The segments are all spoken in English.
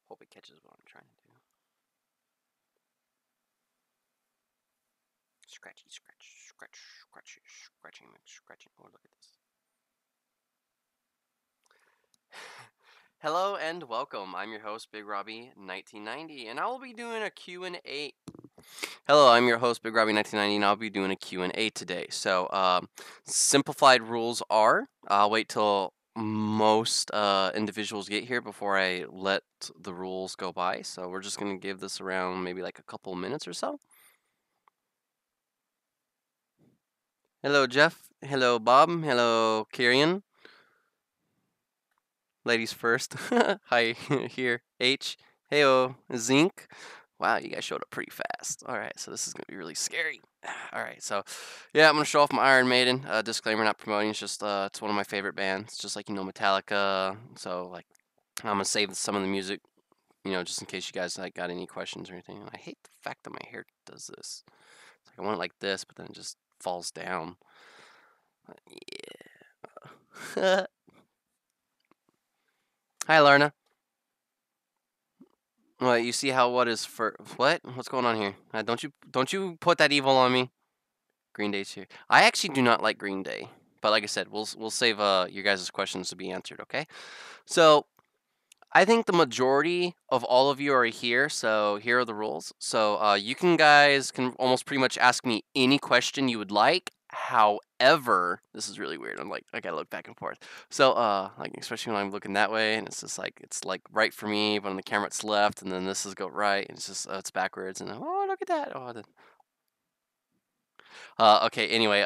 Hope it catches what I'm trying to do. Scratchy, scratch, scratch, scratchy, scratching, scratching. Oh, look at this. Hello and welcome. I'm your host, BigRobby1990, and I will be doing a Q&A. Hello, I'm your host, BigRobby1990, and I'll be doing a Q&A today. So, simplified rules are, I'll wait till most individuals get here before I let the rules go by. So we're just going to give this around maybe like a couple minutes or so. Hello, Jeff. Hello, Bob. Hello, Kieran. Ladies first. Hi, here. H. Heyo, Zinc. Wow, you guys showed up pretty fast. All right, so this is going to be really scary. All right, so yeah, I'm going to show off my Iron Maiden. Disclaimer, not promoting. It's just, it's one of my favorite bands. Just like, Metallica. So, like, I'm going to save some of the music, just in case you guys, like, got any questions or anything. And I hate the fact that my hair does this. It's like I want it like this, but then it just falls down. Yeah. Hi, Larna. What, you see how what is for what? What's going on here? Don't you put that evil on me. Green Day's here. I actually do not like Green Day, but like I said, we'll save your guys' questions to be answered. Okay, so I think the majority of all of you are here. So here are the rules. So you guys can almost pretty much ask me any question you would like. However, this is really weird. I'm like, I gotta look back and forth. So, like, especially when I'm looking that way, and it's like right for me, but on the camera it's left, and then this is go right, and it's just, it's backwards, and then, oh, look at that. Oh, then, okay, anyway,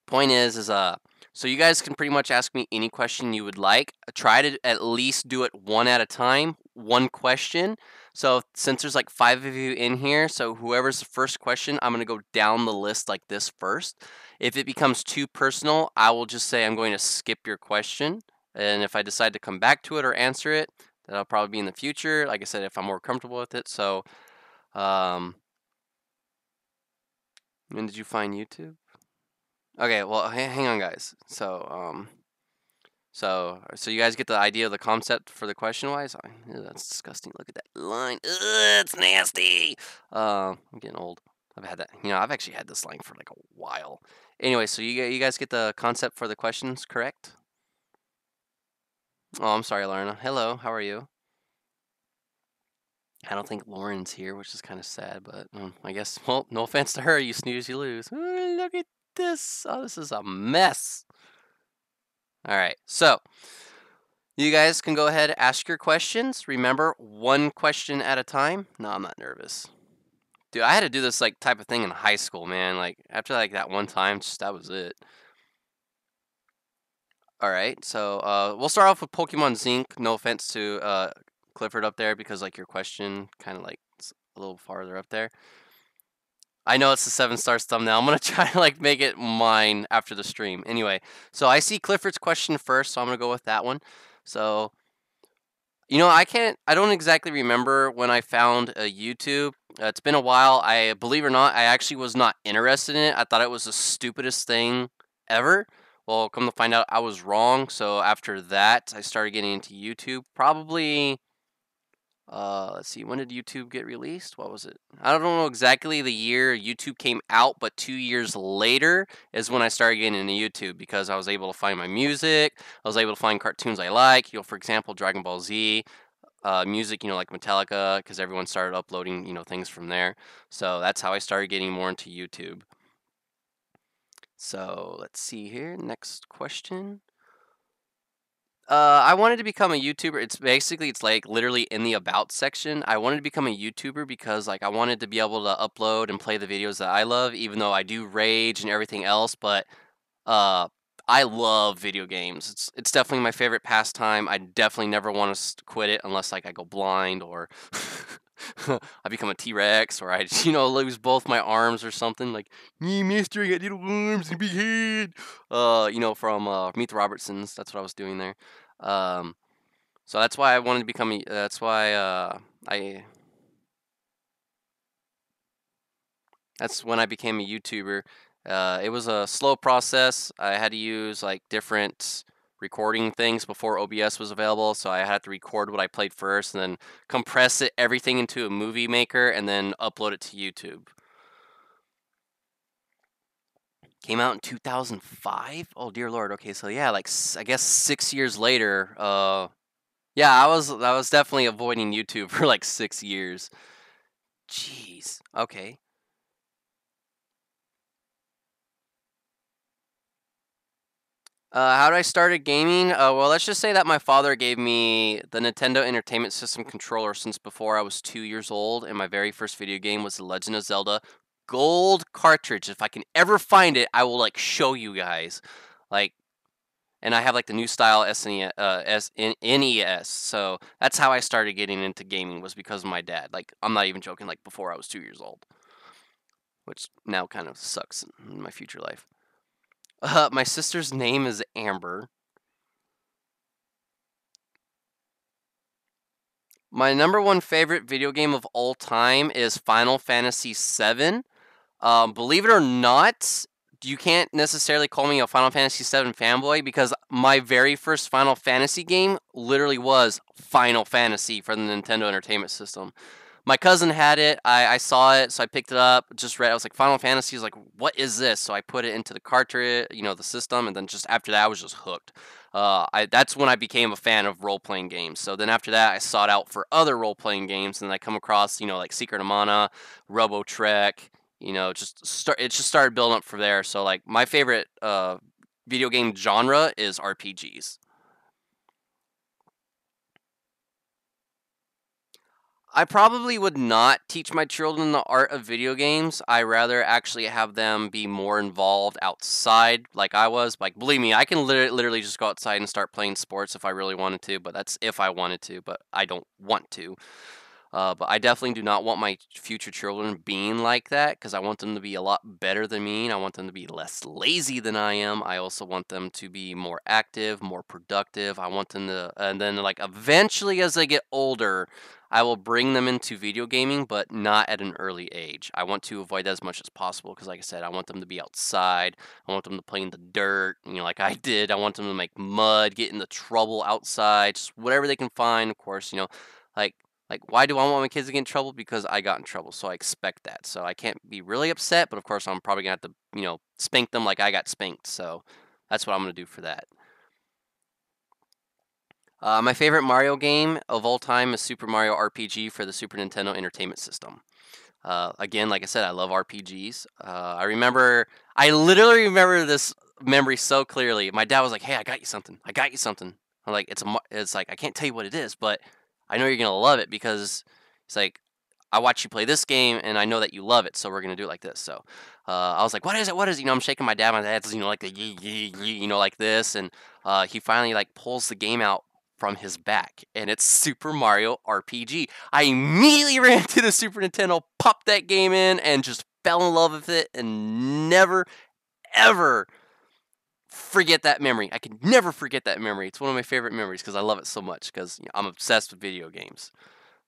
point is, so you guys can pretty much ask me any question you would like. Try to at least do it one at a time, one question. So since there's like 5 of you in here, so whoever's the first question, I'm going to go down the list like this first. If it becomes too personal, I will just say I'm going to skip your question. And if I decide to come back to it or answer it, that'll probably be in the future. Like I said, if I'm more comfortable with it. So, when did you find YouTube? Okay, well, hang on, guys. So you guys get the idea of the concept for the question wise? Ew, that's disgusting. Look at that line. Ugh, it's nasty. I'm getting old. I've had that. I've actually had this line for like a while. Anyway, so you guys get the concept for the questions correct? Oh, I'm sorry, Lorna. Hello, how are you? I don't think Lauren's here, which is kind of sad, but I guess, well, no offense to her. You snooze, you lose. Look at this. Oh, this is a mess. All right, so you guys can go ahead and ask your questions. Remember, one question at a time. No, I'm not nervous. Dude, I had to do this like type of thing in high school, man. Like after like that one time, just that was it. All right, so we'll start off with Pokemon Zinc. No offense to Clifford up there because like your question kind of like it's a little farther up there. I know it's the 7 stars thumbnail. I'm gonna try to like make it mine after the stream. Anyway, so I see Clifford's question first, so I'm gonna go with that one. So I don't exactly remember when I found a YouTube. It's been a while. I believe it or not, I actually was not interested in it. I thought it was the stupidest thing ever. Well, come to find out, I was wrong. So after that, I started getting into YouTube. Probably, let's see, when did YouTube get released? What was it? I don't know exactly the year YouTube came out, but 2 years later is when I started getting into YouTube because I was able to find my music. I was able to find cartoons I like. For example, Dragon Ball Z. Music, like Metallica, because everyone started uploading, things from there. So that's how I started getting more into YouTube. So let's see here. Next question. I wanted to become a YouTuber. It's like literally in the about section. I wanted to become a YouTuber because like I wanted to be able to upload and play the videos that I love, even though I do rage and everything else. But uh, I love video games. It's definitely my favorite pastime. I definitely never want to quit it unless like I go blind or I become a T-Rex or I lose both my arms or something like me, mister, I got little arms and a big head. From Meet the Robertsons. That's what I was doing there. Um, so that's why I wanted to become. That's why I. That's when I became a YouTuber. It was a slow process. I had to use like different recording things before OBS was available, so I had to record what I played first and then compress everything into a movie maker and then upload it to YouTube. Came out in 2005? Oh dear lord. Okay, so yeah, like I guess 6 years later, yeah, I was definitely avoiding YouTube for like 6 years. Jeez. Okay. How did I started gaming? Well, let's just say that my father gave me the Nintendo Entertainment System controller since before I was 2 years old, and my very first video game was The Legend of Zelda Gold cartridge. If I can ever find it, I will like show you guys. Like, and I have like the new style NES. So that's how I started getting into gaming, was because of my dad. Like, I'm not even joking. Like before I was 2 years old, which now kind of sucks in my future life. My sister's name is Amber. My number one favorite video game of all time is Final Fantasy VII. Believe it or not, you can't necessarily call me a Final Fantasy VII fanboy, because my very first Final Fantasy game literally was Final Fantasy for the Nintendo Entertainment System. My cousin had it. I saw it, so I picked it up. Just read. I was like, Final Fantasy. I was like, what is this? So I put it into the cartridge, the system, and then just after that, I was just hooked. That's when I became a fan of role playing games. So then after that, I sought out for other role playing games, and I come across, like Secret of Mana, Robo Trek. It just started building up from there. So like my favorite video game genre is RPGs. I probably would not teach my children the art of video games. I rather actually have them be more involved outside, like I was. Like, believe me, I can literally just go outside and start playing sports if I really wanted to, but that's if I wanted to, but I don't want to. But I definitely do not want my future children being like that, because I want them to be a lot better than me. And I want them to be less lazy than I am. I also want them to be more active, more productive. I want them to, and then like eventually as they get older, I will bring them into video gaming, but not at an early age. I want to avoid that as much as possible, because like I said, I want them to be outside. I want them to play in the dirt, like I did. I want them to make mud, get into trouble outside, just whatever they can find. Of course, like why do I want my kids to get in trouble? Because I got in trouble, so I expect that. So I can't be really upset, but of course I'm probably gonna have to, spank them like I got spanked. So that's what I'm gonna do for that. My favorite Mario game of all time is Super Mario RPG for the Super Nintendo Entertainment System. Again, like I said, I love RPGs. I literally remember this memory so clearly. My dad was like, "Hey, I got you something. I got you something." I'm like, it's like I can't tell you what it is, but I know you're gonna love it, because it's like I watch you play this game and I know that you love it, so we're gonna do it like this. So I was like, "What is it? What is it?" I'm shaking my dad. My dad's like the yee yee yee, like this, and he finally like pulls the game out from his back, and it's Super Mario RPG. I immediately ran to the Super Nintendo, popped that game in, and just fell in love with it, and never, ever forget that memory. I can never forget that memory. It's one of my favorite memories because I love it so much, because I'm obsessed with video games.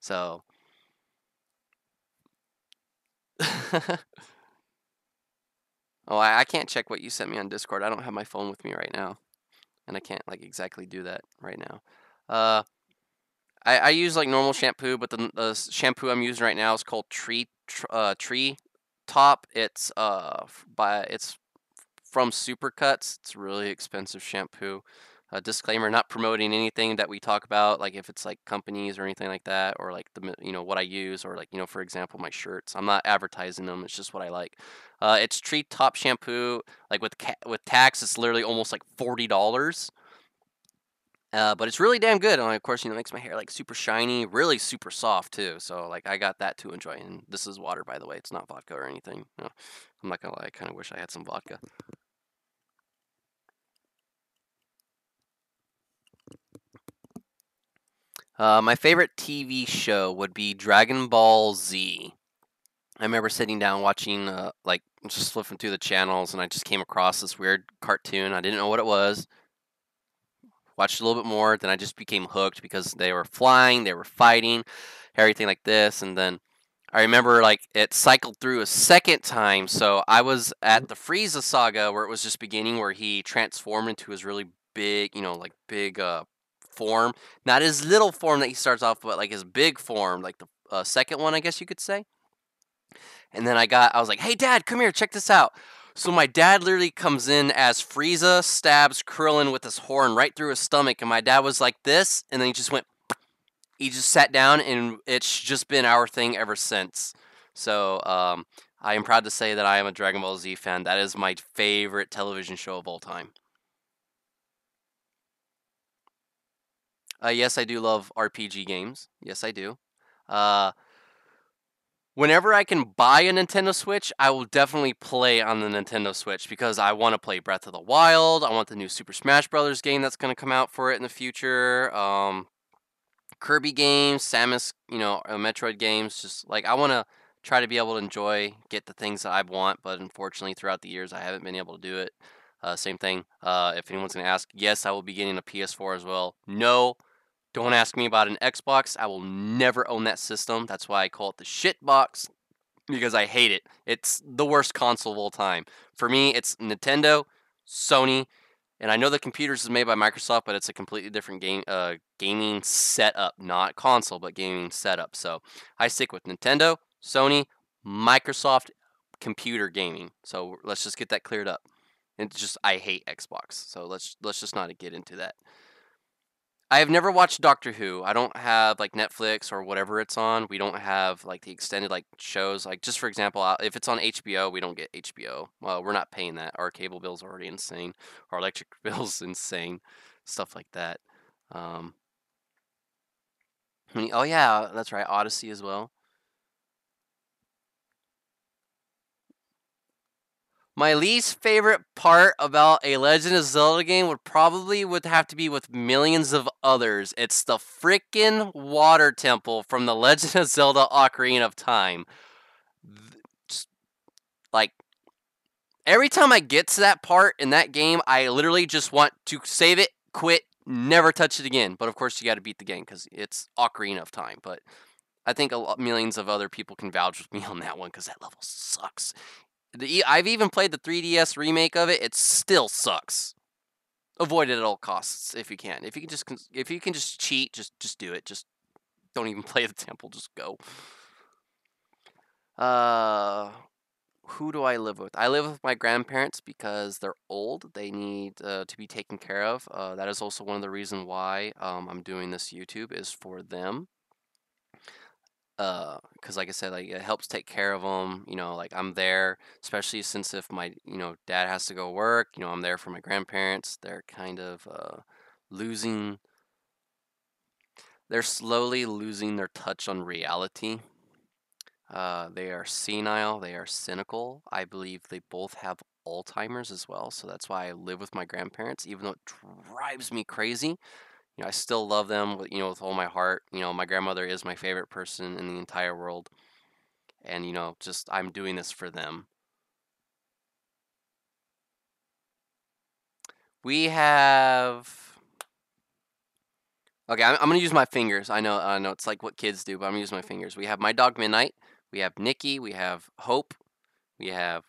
So, oh, I can't check what you sent me on Discord. I don't have my phone with me right now, and I can't like exactly do that right now. Uh, I use like normal shampoo, but the shampoo I'm using right now is called Tree Top. It's from Supercuts. It's really expensive shampoo. Disclaimer: not promoting anything that we talk about, like if it's like companies or anything like that, or like what I use, or like for example my shirts. I'm not advertising them. It's just what I like. It's Tree Top shampoo. Like with tax, it's literally almost like $40. But it's really damn good. And of course, it makes my hair like super shiny, really super soft too. So like I got that to enjoy. And this is water, by the way. It's not vodka or anything. I'm not gonna lie. I kind of wish I had some vodka. My favorite TV show would be Dragon Ball Z. I remember sitting down watching, like just flipping through the channels, and I just came across this weird cartoon. I didn't know what it was. Watched a little bit more, then I just became hooked because they were flying, they were fighting, everything like this. And then I remember like it cycled through a second time. So I was at the Frieza saga where it was just beginning, where he transformed into his really big, like big form. Not his little form that he starts off, but like his big form, like the second one, I guess you could say. And then I was like, hey, Dad, come here, check this out. So my dad literally comes in as Frieza stabs Krillin with his horn right through his stomach. And my dad was like this, and then he just went, he just sat down, and it's just been our thing ever since. So I am proud to say that I am a Dragon Ball Z fan. That is my favorite television show of all time. Yes, I do love RPG games. Yes, I do. Uh, Whenever I can buy a Nintendo Switch, I will definitely play on the Nintendo Switch because I want to play Breath of the Wild. I want the new Super Smash Brothers game that's going to come out for it in the future. Kirby games, Samus, Metroid games. Just like I want to try to be able to get the things that I want, but unfortunately, throughout the years, I haven't been able to do it. Same thing. If anyone's going to ask, yes, I will be getting a PS4 as well. No, don't ask me about an Xbox. I will never own that system. That's why I call it the shit box, because I hate it. It's the worst console of all time. For me, it's Nintendo, Sony, and I know the computers is made by Microsoft, but it's a completely different gaming setup, not console, but gaming setup. So I stick with Nintendo, Sony, Microsoft computer gaming. So let's just get that cleared up. It's just I hate Xbox. So let's just not get into that. I have never watched Doctor Who. I don't have like Netflix or whatever it's on. We don't have like the extended like shows. Like just for example, if it's on HBO, we don't get HBO. Well, we're not paying that. Our cable bill's already insane. Our electric bill's insane. Stuff like that. Um, oh yeah, that's right. Odyssey as well. My least favorite part about a Legend of Zelda game would have to be with millions of others. It's the freaking water temple from the Legend of Zelda Ocarina of Time. Just, like every time I get to that part in that game, I literally just want to save it, quit, never touch it again. But of course, you got to beat the game because it's Ocarina of Time. But I think millions of other people can vouch with me on that one because that level sucks. I've even played the 3DS remake of it. It still sucks. Avoid it at all costs if you can. If you can just cheat, just do it. Just don't even play the temple. Just go. Who do I live with? I live with my grandparents because they're old. They need to be taken care of. That is also one of the reasons why I'm doing this YouTube is for them. Because like I said, like it helps take care of them. Like I'm there, especially since if my dad has to go work. I'm there for my grandparents. They're kind of losing. They're slowly losing their touch on reality. They are senile. They are cynical. I believe they both have Alzheimer's as well. So that's why I live with my grandparents, even though it drives me crazy. I still love them with all my heart. My grandmother is my favorite person in the entire world. And, just I'm doing this for them. We have. Okay, I'm going to use my fingers. I know it's like what kids do, but I'm going to use my fingers. We have my dog Midnight. We have Nikki. We have Hope. We have.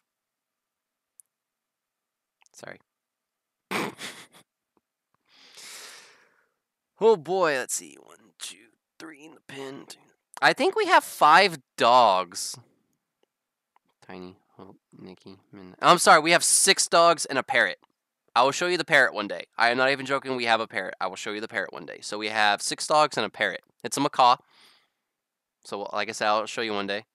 Sorry. Oh boy, let's see. 1, 2, 3 in the pen. I think we have 5 dogs. Tiny, Hope, Nikki, Midnight. I'm sorry, we have 6 dogs and a parrot. I will show you the parrot one day. I am not even joking. We have a parrot. I will show you the parrot one day. So we have 6 dogs and a parrot. It's a macaw. So like I said, I'll show you one day.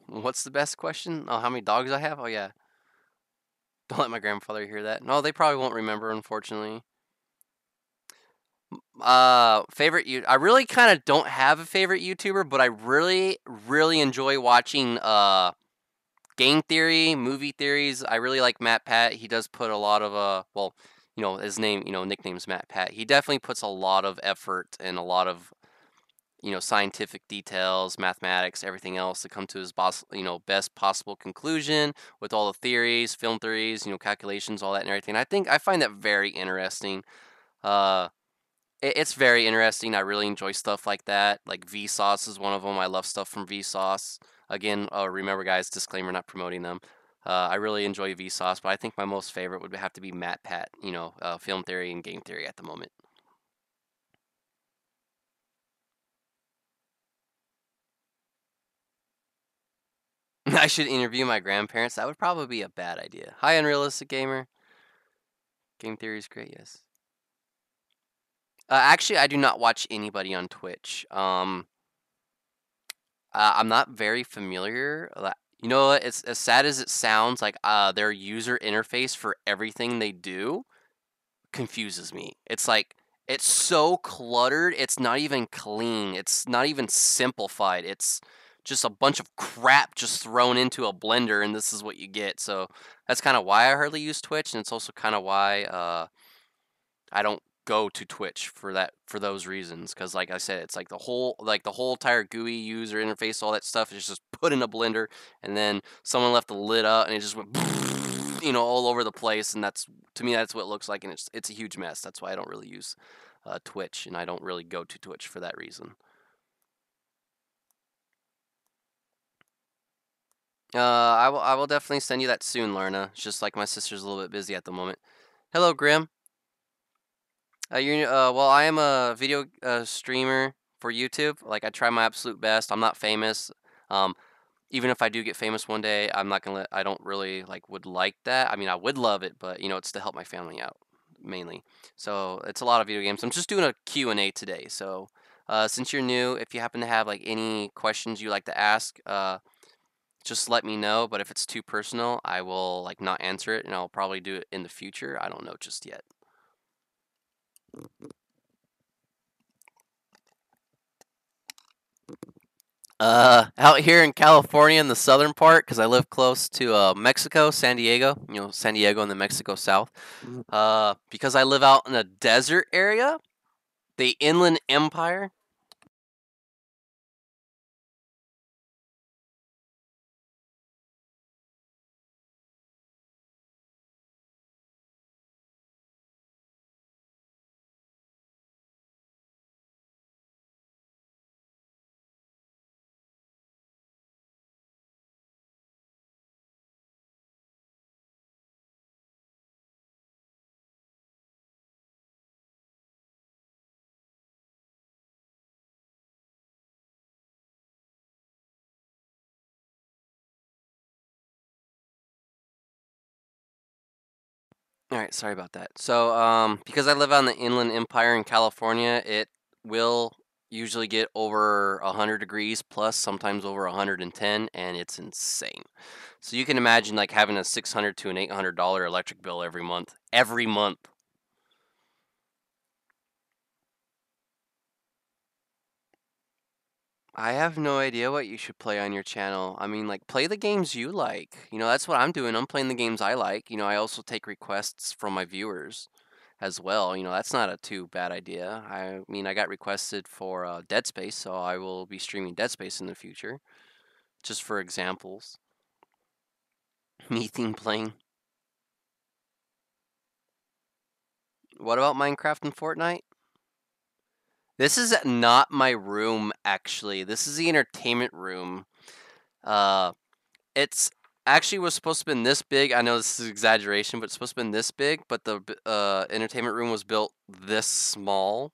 What's the best question? Oh, how many dogs I have? Oh yeah. Don't let my grandfather hear that. No, they probably won't remember, unfortunately. Favorite I really kind of don't have a favorite YouTuber, but I really enjoy watching game theory, movie theories. I really like Matt Pat. He does put a lot of his name, nickname's Matt Pat. He definitely puts a lot of effort and a lot of scientific details, mathematics, everything else to come to his best possible conclusion with all the theories, film theories, calculations, all that and everything. I find that very interesting. It's very interesting. I really enjoy stuff like that. Like Vsauce is one of them. I love stuff from Vsauce. Again, remember guys, disclaimer, not promoting them. I really enjoy Vsauce, but I think my most favorite would have to be MatPat, film theory and game theory at the moment. I should interview my grandparents. That would probably be a bad idea. Hi, Unrealistic Gamer. Game theory is great, yes. Actually, I do not watch anybody on Twitch. I'm not very familiar. You know what? It's as sad as it sounds. Like their user interface for everything they do confuses me. It's like it's so cluttered. It's not even clean. It's not even simplified. It's just a bunch of crap just thrown into a blender, and this is what you get. So that's kind of why I hardly use Twitch, and it's also kind of why I don't go to Twitch for those reasons. Because like I said, it's like the whole entire GUI user interface, all that stuff is just put in a blender, and then someone left the lid up, and it just went all over the place. And that's to me that's what it looks like, and it's a huge mess. That's why I don't really use Twitch, and I don't really go to Twitch for that reason. I will definitely send you that soon, Lorna. It's just like my sister's a little bit busy at the moment. Hello, Grim. Well, I am a video streamer for YouTube. Like, I try my absolute best. I'm not famous. Um, Even if I do get famous one day, I'm not gonna let. I don't really would like that. I mean, I would love it, but it's to help my family out mainly. So it's a lot of video games. I'm just doing a Q&A today. So since you're new, if you happen to have any questions you like to ask, just let me know. But if it's too personal, I will not answer it, and I'll probably do it in the future. I don't know just yet. Out here in California in the southern part, because I live close to Mexico, San Diego. San Diego in the Mexico South. Because I live out in a desert area, the Inland Empire. All right, sorry about that. So, because I live on the Inland Empire in California, it will usually get over 100 degrees plus, sometimes over 110, and it's insane. So you can imagine having a $600 to an $800 electric bill every month. Every month. I have no idea what you should play on your channel. I mean, play the games you like. That's what I'm doing. I'm playing the games I like. I also take requests from my viewers as well. That's not a too bad idea. I mean, I got requested for Dead Space, so I will be streaming Dead Space in the future, just for examples. Me theme playing. What about Minecraft and Fortnite? This is not my room, actually. This is the entertainment room. Uh, It's actually was supposed to be this big. I know this is exaggeration, but it's supposed to be this big. But the entertainment room was built this small,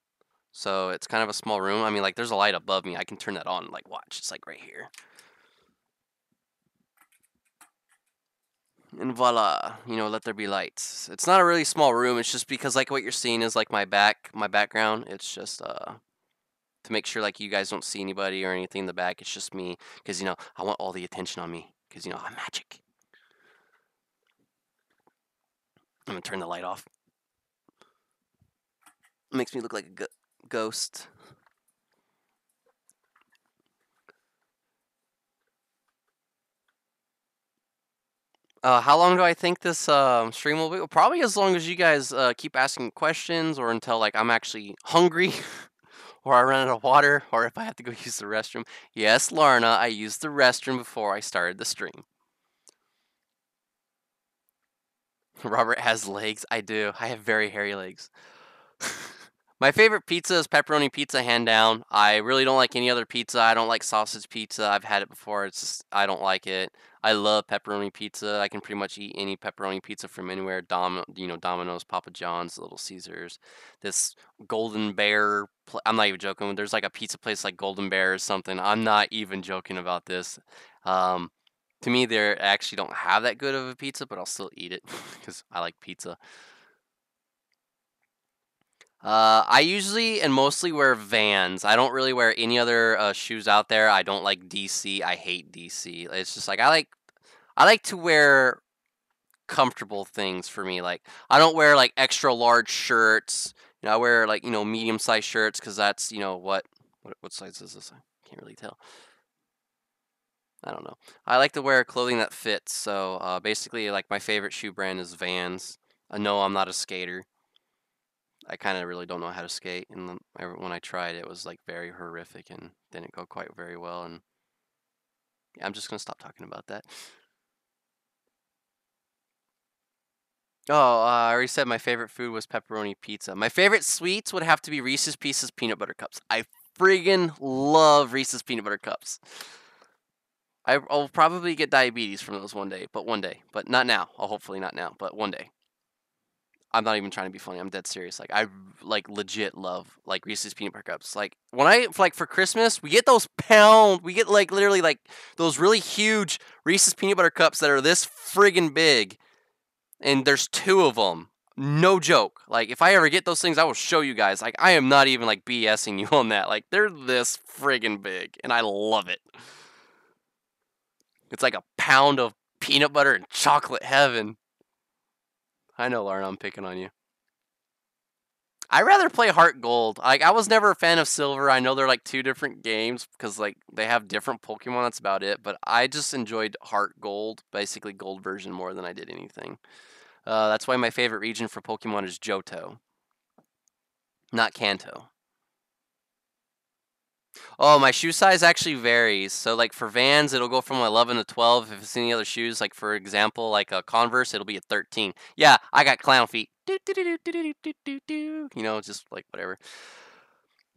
so it's kind of a small room. I mean, there's a light above me. I can turn that on. Watch. It's right here. And voila, let there be lights. It's not a really small room. It's just because what you're seeing is my background. It's just to make sure you guys don't see anybody or anything in the back. It's just me because I want all the attention on me because I'm magic. I'm gonna turn the light off. It makes me look like a ghost. How long do I think this stream will be? Probably as long as you guys keep asking questions, or until I'm actually hungry, or I run out of water, or if I have to go use the restroom. Yes, Lorna, I used the restroom before I started the stream. Robert has legs. I do. I have very hairy legs. My favorite pizza is pepperoni pizza, hand down. I really don't like any other pizza. I don't like sausage pizza. I've had it before. It's just I don't like it. I love pepperoni pizza. I can pretty much eat any pepperoni pizza from anywhere. Domino's, Papa John's, Little Caesars. This Golden Bear. I'm not even joking. There's like a pizza place like Golden Bear or something. I'm not even joking about this. Um, to me, they actually don't have that good of a pizza, but I'll still eat it because I like pizza. I usually and mostly wear Vans. I don't really wear any other shoes out there. I don't like DC. I hate DC. It's just like I like to wear comfortable things for me. Like I don't wear like extra large shirts. I wear like medium sized shirts because that's what size is this? I can't really tell. I don't know. I like to wear clothing that fits. So basically, like my favorite shoe brand is Vans. I know I'm not a skater. I kind of really don't know how to skate, and when I tried, it was like very horrific and didn't go quite very well. And yeah, I'm just gonna stop talking about that. Oh, I already said my favorite food was pepperoni pizza. My favorite sweets would have to be Reese's Pieces peanut butter cups. I friggin' love Reese's peanut butter cups. I'll probably get diabetes from those one day, but not now. I'll hopefully not now, but one day. I'm not even trying to be funny. I'm dead serious. Like I like legit love like Reese's peanut butter cups. Like when I like for Christmas, we get those pound. We get like literally like those really huge Reese's peanut butter cups that are this friggin' big, and there's two of them. No joke. Like if I ever get those things, I will show you guys. Like I am not even like BSing you on that. Like they're this friggin' big, and I love it. It's like a pound of peanut butter and chocolate heaven. I know, Lauren, I'm picking on you. I rather play Heart Gold. Like I was never a fan of Silver. I know they're like two different games because like they have different Pokemon. That's about it. But I just enjoyed Heart Gold, basically Gold version, more than I did anything. That's why my favorite region for Pokemon is Johto, not Kanto. Oh, my shoe size actually varies. So like for Vans, it'll go from 11 to 12. If it's any other shoes, like for example, like a Converse, it'll be a 13. Yeah, I got clown feet. Just like whatever.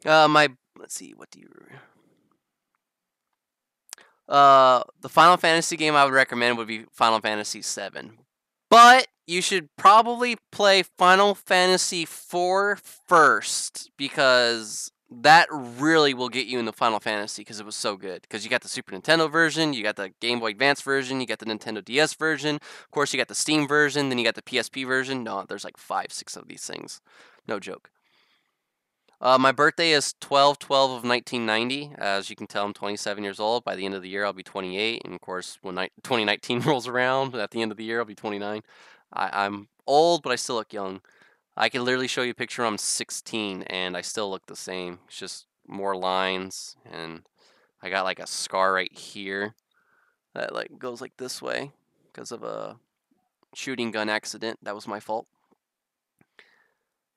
My let's see, what do you? The Final Fantasy game I would recommend would be Final Fantasy VII. But you should probably play Final Fantasy IV first because that really will get you into Final Fantasy because it was so good. Because you got the Super Nintendo version, you got the Game Boy Advance version, you got the Nintendo DS version, of course you got the Steam version, then you got the PSP version. No, there's like 5, 6 of these things. No joke. My birthday is 12/12 of 1990. As you can tell, I'm 27 years old. By the end of the year, I'll be 28. And of course, when 2019 rolls around, at the end of the year, I'll be 29. I'm old, but I still look young. I can literally show you a picture when I'm 16, and I still look the same. It's just more lines, and I got like a scar right here that like goes like this way because of a shooting gun accident. That was my fault.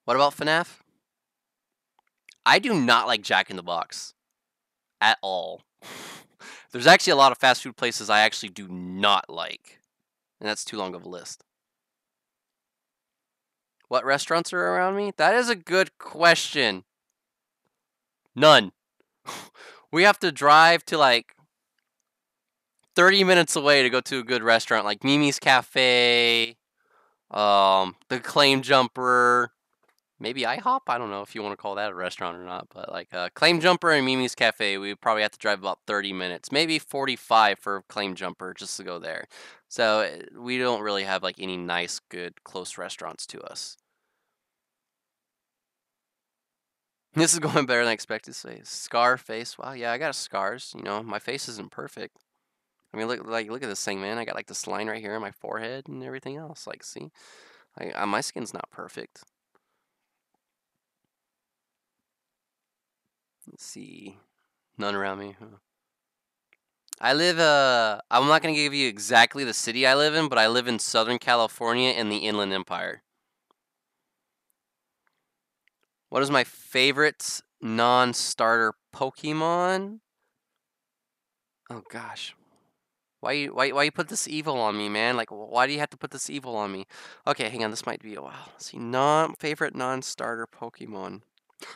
What about FNAF? I do not like Jack in the Box at all. There's actually a lot of fast food places I actually do not like, and that's too long of a list. What restaurants are around me? That is a good question. None. We have to drive to like 30 minutes away to go to a good restaurant like Mimi's Cafe, the Claim Jumper, maybe IHOP. I don't know if you want to call that a restaurant or not, but like Claim Jumper and Mimi's Cafe, we probably have to drive about 30 minutes, maybe 45 for Claim Jumper just to go there. So we don't really have like any nice, good, close restaurants to us. This is going better than I expected. Say scar face. Wow, yeah, I got scars. My face isn't perfect. I mean, look at this thing, man. I got like this line right here on my forehead and everything else. Like, see, my skin's not perfect. Let's see. None around me. Huh. I live, I'm not going to give you exactly the city I live in, but I live in Southern California in the Inland Empire. What is my favorite non-starter Pokemon? Oh gosh. Why you put this evil on me, man? Like, why do you have to put this evil on me? Okay, hang on. This might be a while. Let's see, favorite non-starter Pokemon.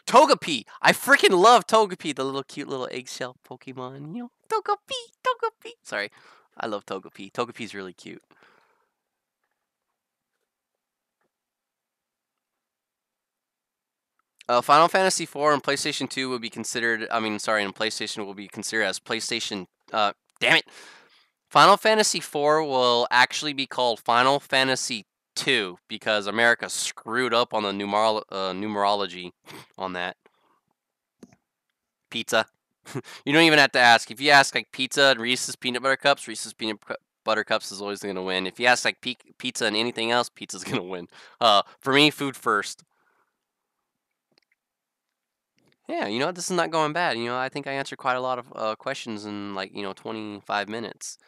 Togepi! I freaking love Togepi, the little cute little eggshell Pokemon. Togepi, Togepi. Sorry, I love Togepi. Togepi's really cute. Final Fantasy IV and PlayStation 2 will be considered. I mean, sorry, and PlayStation will be considered as PlayStation. Damn it! Final Fantasy IV will actually be called Final Fantasy 2 because America screwed up on the numerology on that. Pizza. You don't even have to ask. If you ask like pizza and Reese's peanut butter cups, butter cups is always going to win. If you ask like pizza and anything else, pizza's going to win. For me, food first. Yeah, this is not going bad. I think I answered quite a lot of questions in like 25 minutes.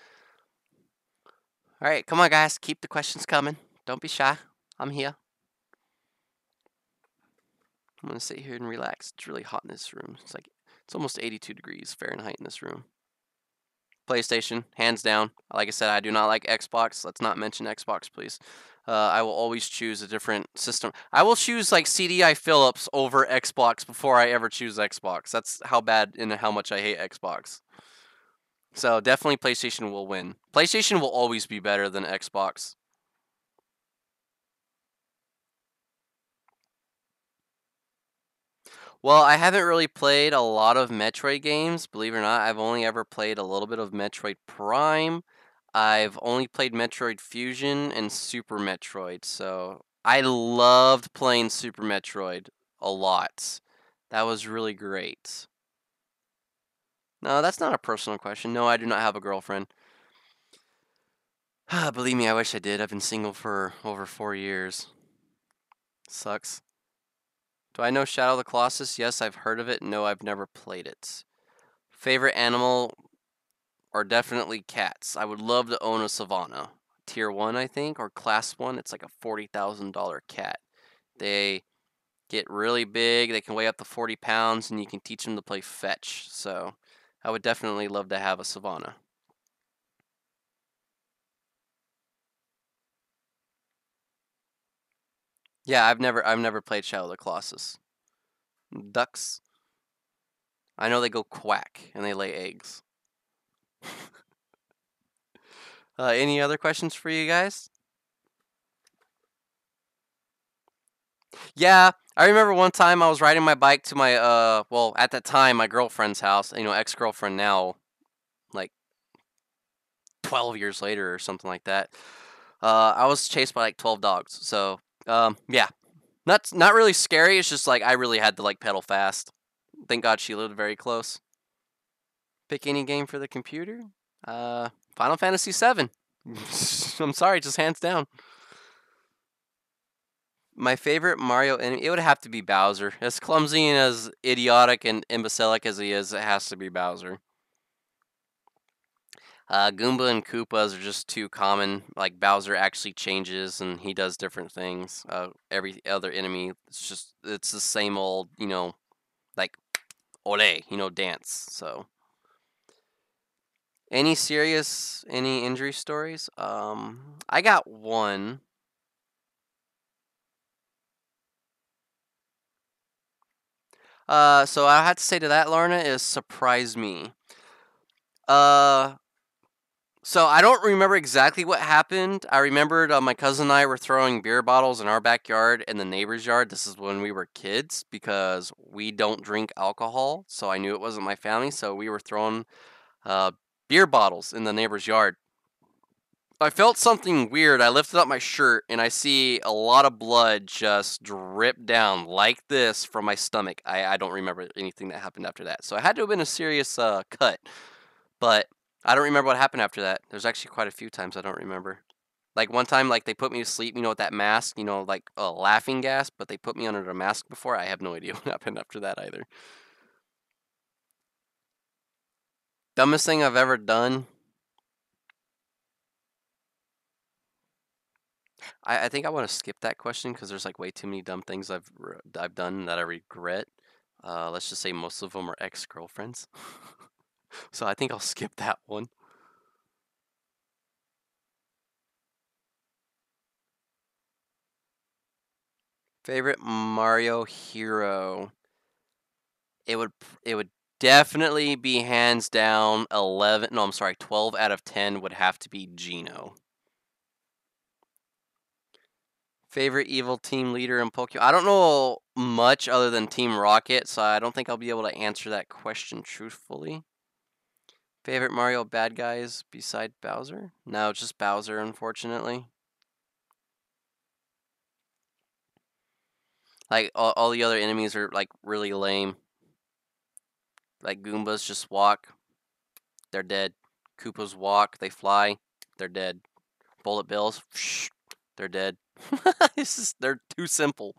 All right, come on, guys, keep the questions coming. Don't be shy. I'm here. I'm gonna sit here and relax. It's really hot in this room. It's almost 82 degrees Fahrenheit in this room. PlayStation, hands down. Like I said, I do not like Xbox. Let's not mention Xbox, please. I will always choose a different system. I will choose like CDI Phillips over Xbox before I ever choose Xbox. That's how bad and how much I hate Xbox. So definitely PlayStation will win. PlayStation will always be better than Xbox. Well, I haven't really played a lot of Metroid games, believe it or not. I've only ever played a little bit of Metroid Prime. I've only played Metroid Fusion and Super Metroid, so I loved playing Super Metroid a lot. That was really great. No, that's not a personal question. No, I do not have a girlfriend. Believe me, I wish I did. I've been single for over 4 years. Sucks. Do I know Shadow of the Colossus? Yes, I've heard of it. No, I've never played it. Favorite animal are definitely cats. I would love to own a Savannah. Tier 1, I think, or Class 1. It's like a $40,000 cat. They get really big. They can weigh up to 40 pounds, and you can teach them to play fetch. So I would definitely love to have a Savannah. Yeah, I've never played Shadow of the Colossus. Ducks. I know they go quack and they lay eggs. Any other questions for you guys? Yeah, I remember one time I was riding my bike to my well, at that time my girlfriend's house, ex-girlfriend now, like 12 years later or something like that. I was chased by like 12 dogs. So, yeah. Not really scary, it's just like I really had to like pedal fast. Thank God she lived very close. Pick any game for the computer? Final Fantasy 7. I'm sorry, just hands down. My favorite Mario enemy, it would have to be Bowser. As clumsy and as idiotic and imbecilic as he is, it has to be Bowser. Goomba and Koopas are just too common. Like Bowser actually changes and he does different things. Every other enemy, it's the same old, like ole, dance. So, any injury stories? I got one. So I had to say to that, Lorna, is surprise me. Uh, so I don't remember exactly what happened. I remembered my cousin and I were throwing beer bottles in our backyard in the neighbor's yard. This is when we were kids because we don't drink alcohol. So I knew it wasn't my family. So we were throwing uh, beer bottles in the neighbor's yard. I felt something weird. I lifted up my shirt and I see a lot of blood just drip down like this from my stomach. I don't remember anything that happened after that. So it had to have been a serious cut. But I don't remember what happened after that. There's actually quite a few times I don't remember. Like one time, like they put me to sleep, with that mask, like a laughing gas, but they put me under the mask before. I have no idea what happened after that either. Dumbest thing I've ever done. I think I want to skip that question because there's like way too many dumb things I've done that I regret. Let's just say most of them are ex-girlfriends. So I think I'll skip that one. Favorite Mario hero. It would definitely be hands down 11. No, I'm sorry, 12 out of 10 would have to be Geno. Favorite evil team leader in Pokemon? I don't know much other than Team Rocket, so I don't think I'll be able to answer that question truthfully. Favorite Mario bad guys beside Bowser? No, just Bowser, unfortunately. Like, all the other enemies are, like, really lame. Like, Goombas just walk, they're dead. Koopas walk, they fly, they're dead. Bullet Bills, they're dead. They're too simple.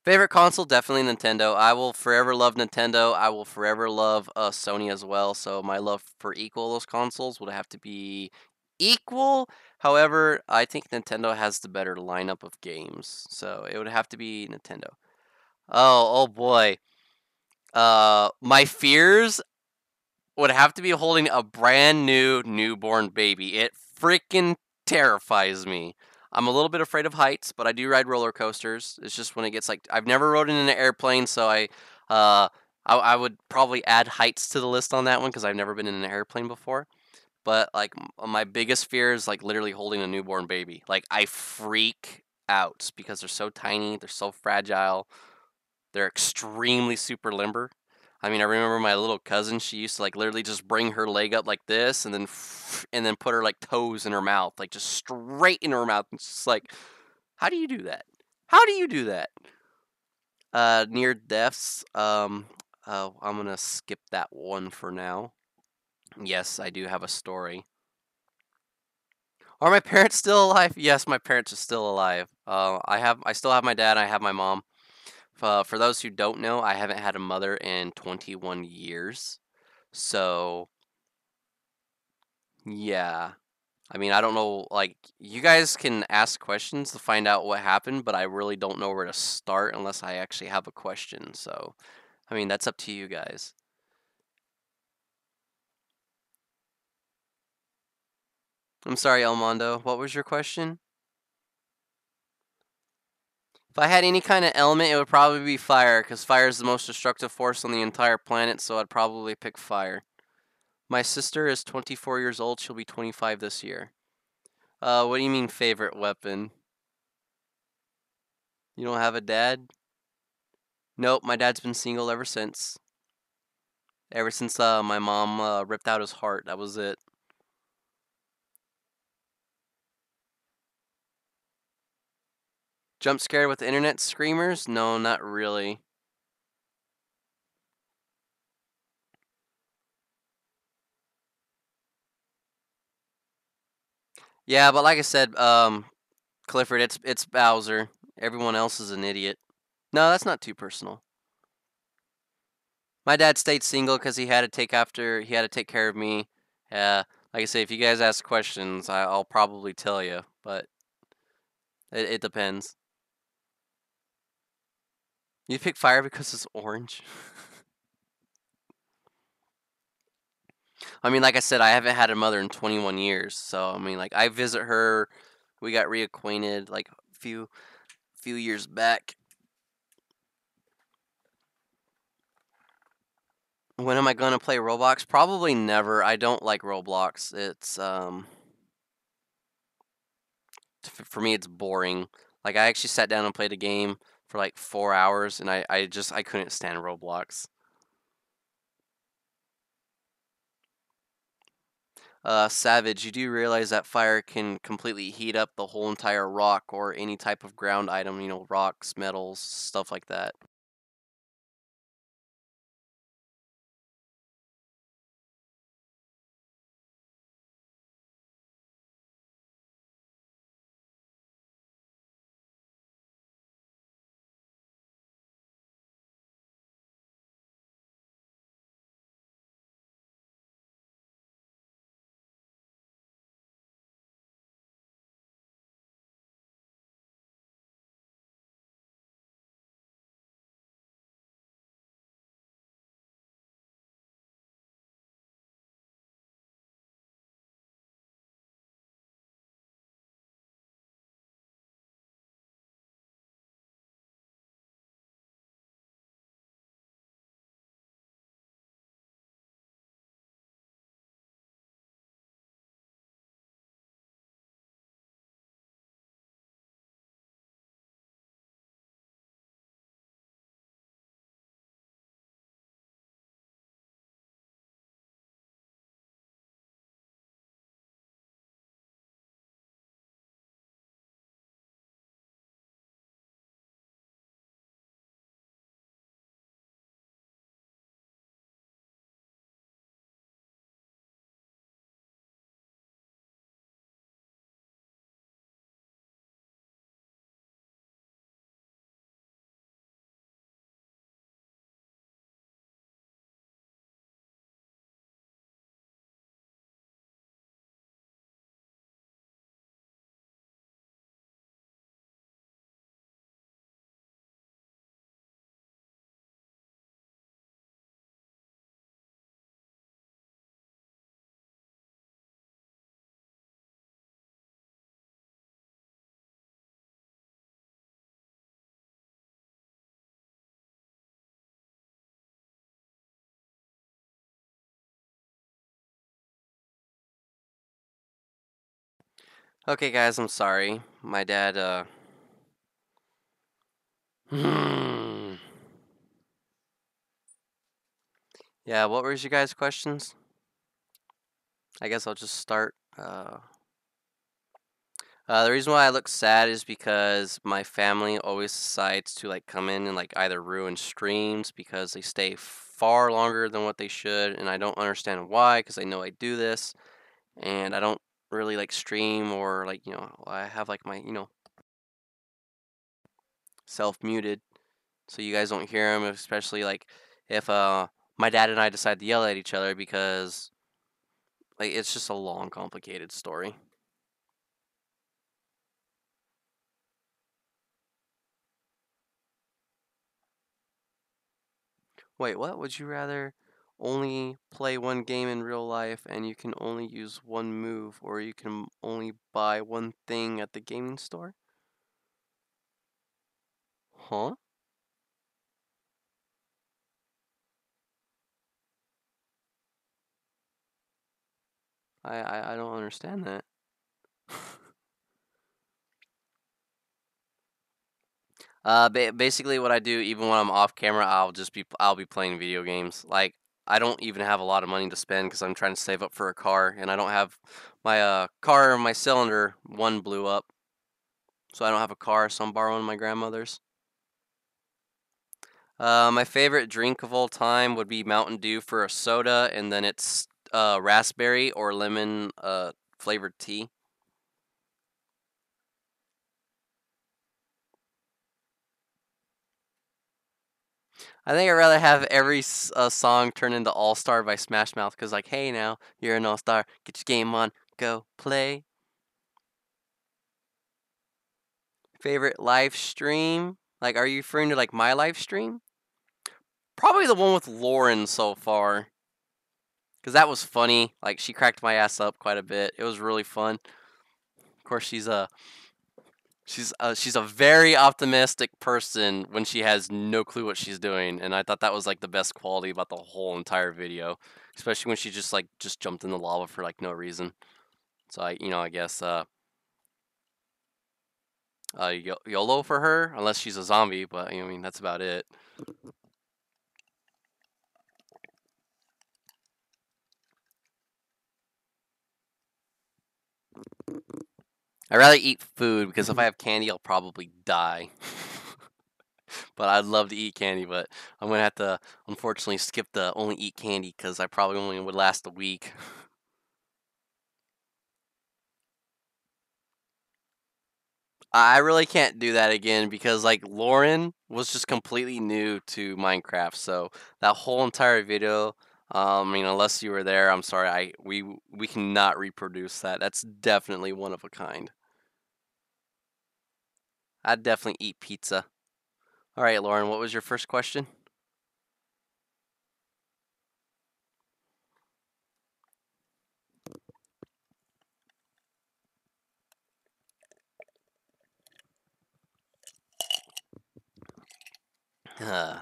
Favorite console? Definitely Nintendo. I will forever love Nintendo. I will forever love Sony as well. So my love for equal those consoles would have to be equal. However, I think Nintendo has the better lineup of games. So it would have to be Nintendo. Oh boy. My fears would have to be holding a brand new newborn baby. It freaking terrifies me. I'm a little bit afraid of heights, but I do ride roller coasters. It's just when it gets like I've never rode in an airplane, so uh I would probably add heights to the list on that one because I've never been in an airplane before. But like my biggest fear is like literally holding a newborn baby. Like I freak out because they're so tiny, they're so fragile. They're extremely super limber. I mean, I remember my little cousin, she used to like literally just bring her leg up like this and then put her like toes in her mouth, like just straight in her mouth. It's just like, how do you do that? How do you do that? Near deaths. I'm gonna skip that one for now. Yes, I do have a story. Are my parents still alive? Yes, my parents are still alive. I still have my dad. I have my mom. For those who don't know, I haven't had a mother in 21 years. So, yeah. I mean, I don't know, like, you guys can ask questions to find out what happened, but I really don't know where to start unless I actually have a question. So, I mean, that's up to you guys. I'm sorry, Elmondo. What was your question? If I had any kind of element, it would probably be fire, because fire is the most destructive force on the entire planet, so I'd probably pick fire. My sister is 24 years old. She'll be 25 this year. What do you mean favorite weapon? You don't have a dad? Nope, my dad's been single ever since. Ever since my mom ripped out his heart. That was it. Jump scared with internet screamers? No, not really. Yeah, but like I said, Clifford, it's Bowser. Everyone else is an idiot. No, that's not too personal. My dad stayed single because he had to take care of me. Like I say, if you guys ask questions, I'll probably tell you, but it depends. You pick fire because it's orange. I mean, like I said, I haven't had a mother in 21 years, so I mean, like I visit her. We got reacquainted like a few years back. When am I gonna play Roblox? Probably never. I don't like Roblox. It's for me it's boring. Like I actually sat down and played a game for like 4 hours, and I couldn't stand Roblox. Savage, you do realize that fire can completely heat up the whole entire rock or any type of ground item, rocks, metals, stuff like that. Okay, guys, I'm sorry. My dad, Yeah, what was your guys' questions? I guess I'll just start. The reason why I look sad is because my family always decides to like come in and like either ruin streams because they stay far longer than what they should, and I don't understand why because I know I do this, and I don't really like stream or like I have like my self muted so you guys don't hear them, especially like if my dad and I decide to yell at each other because like it's just a long complicated story. Wait, what? Would you rather only play one game in real life and you can only use one move, or you can only buy one thing at the gaming store? Huh? I don't understand that. Basically, what I do, even when I'm off camera, I'll be playing video games. Like I don't even have a lot of money to spend because I'm trying to save up for a car, and I don't have my car. My cylinder one blew up, so I don't have a car. So I'm borrowing my grandmother's. My favorite drink of all time would be Mountain Dew for a soda, and then it's raspberry or lemon flavored tea. I think I'd rather have every song turn into All Star by Smash Mouth, because, like, hey now, you're an all star, get your game on, go play. Favorite live stream? Like, are you referring to, like, my live stream? Probably the one with Lauren so far, because that was funny. Like, she cracked my ass up quite a bit. It was really fun. Of course, she's a very optimistic person when she has no clue what she's doing, and I thought that was like the best quality about the whole entire video, especially when she just jumped in the lava for like no reason. So I guess YOLO for her, unless she's a zombie, but I mean that's about it. I'd rather eat food because if I have candy, I'll probably die. But I'd love to eat candy, but I'm gonna have to unfortunately skip the only eat candy because I probably only would last a week. I really can't do that again because like Lauren was just completely new to Minecraft, so that whole entire video, I mean, unless you were there, I'm sorry, we cannot reproduce that. That's definitely one of a kind. I'd definitely eat pizza. All right, Lauren, what was your first question? Uh,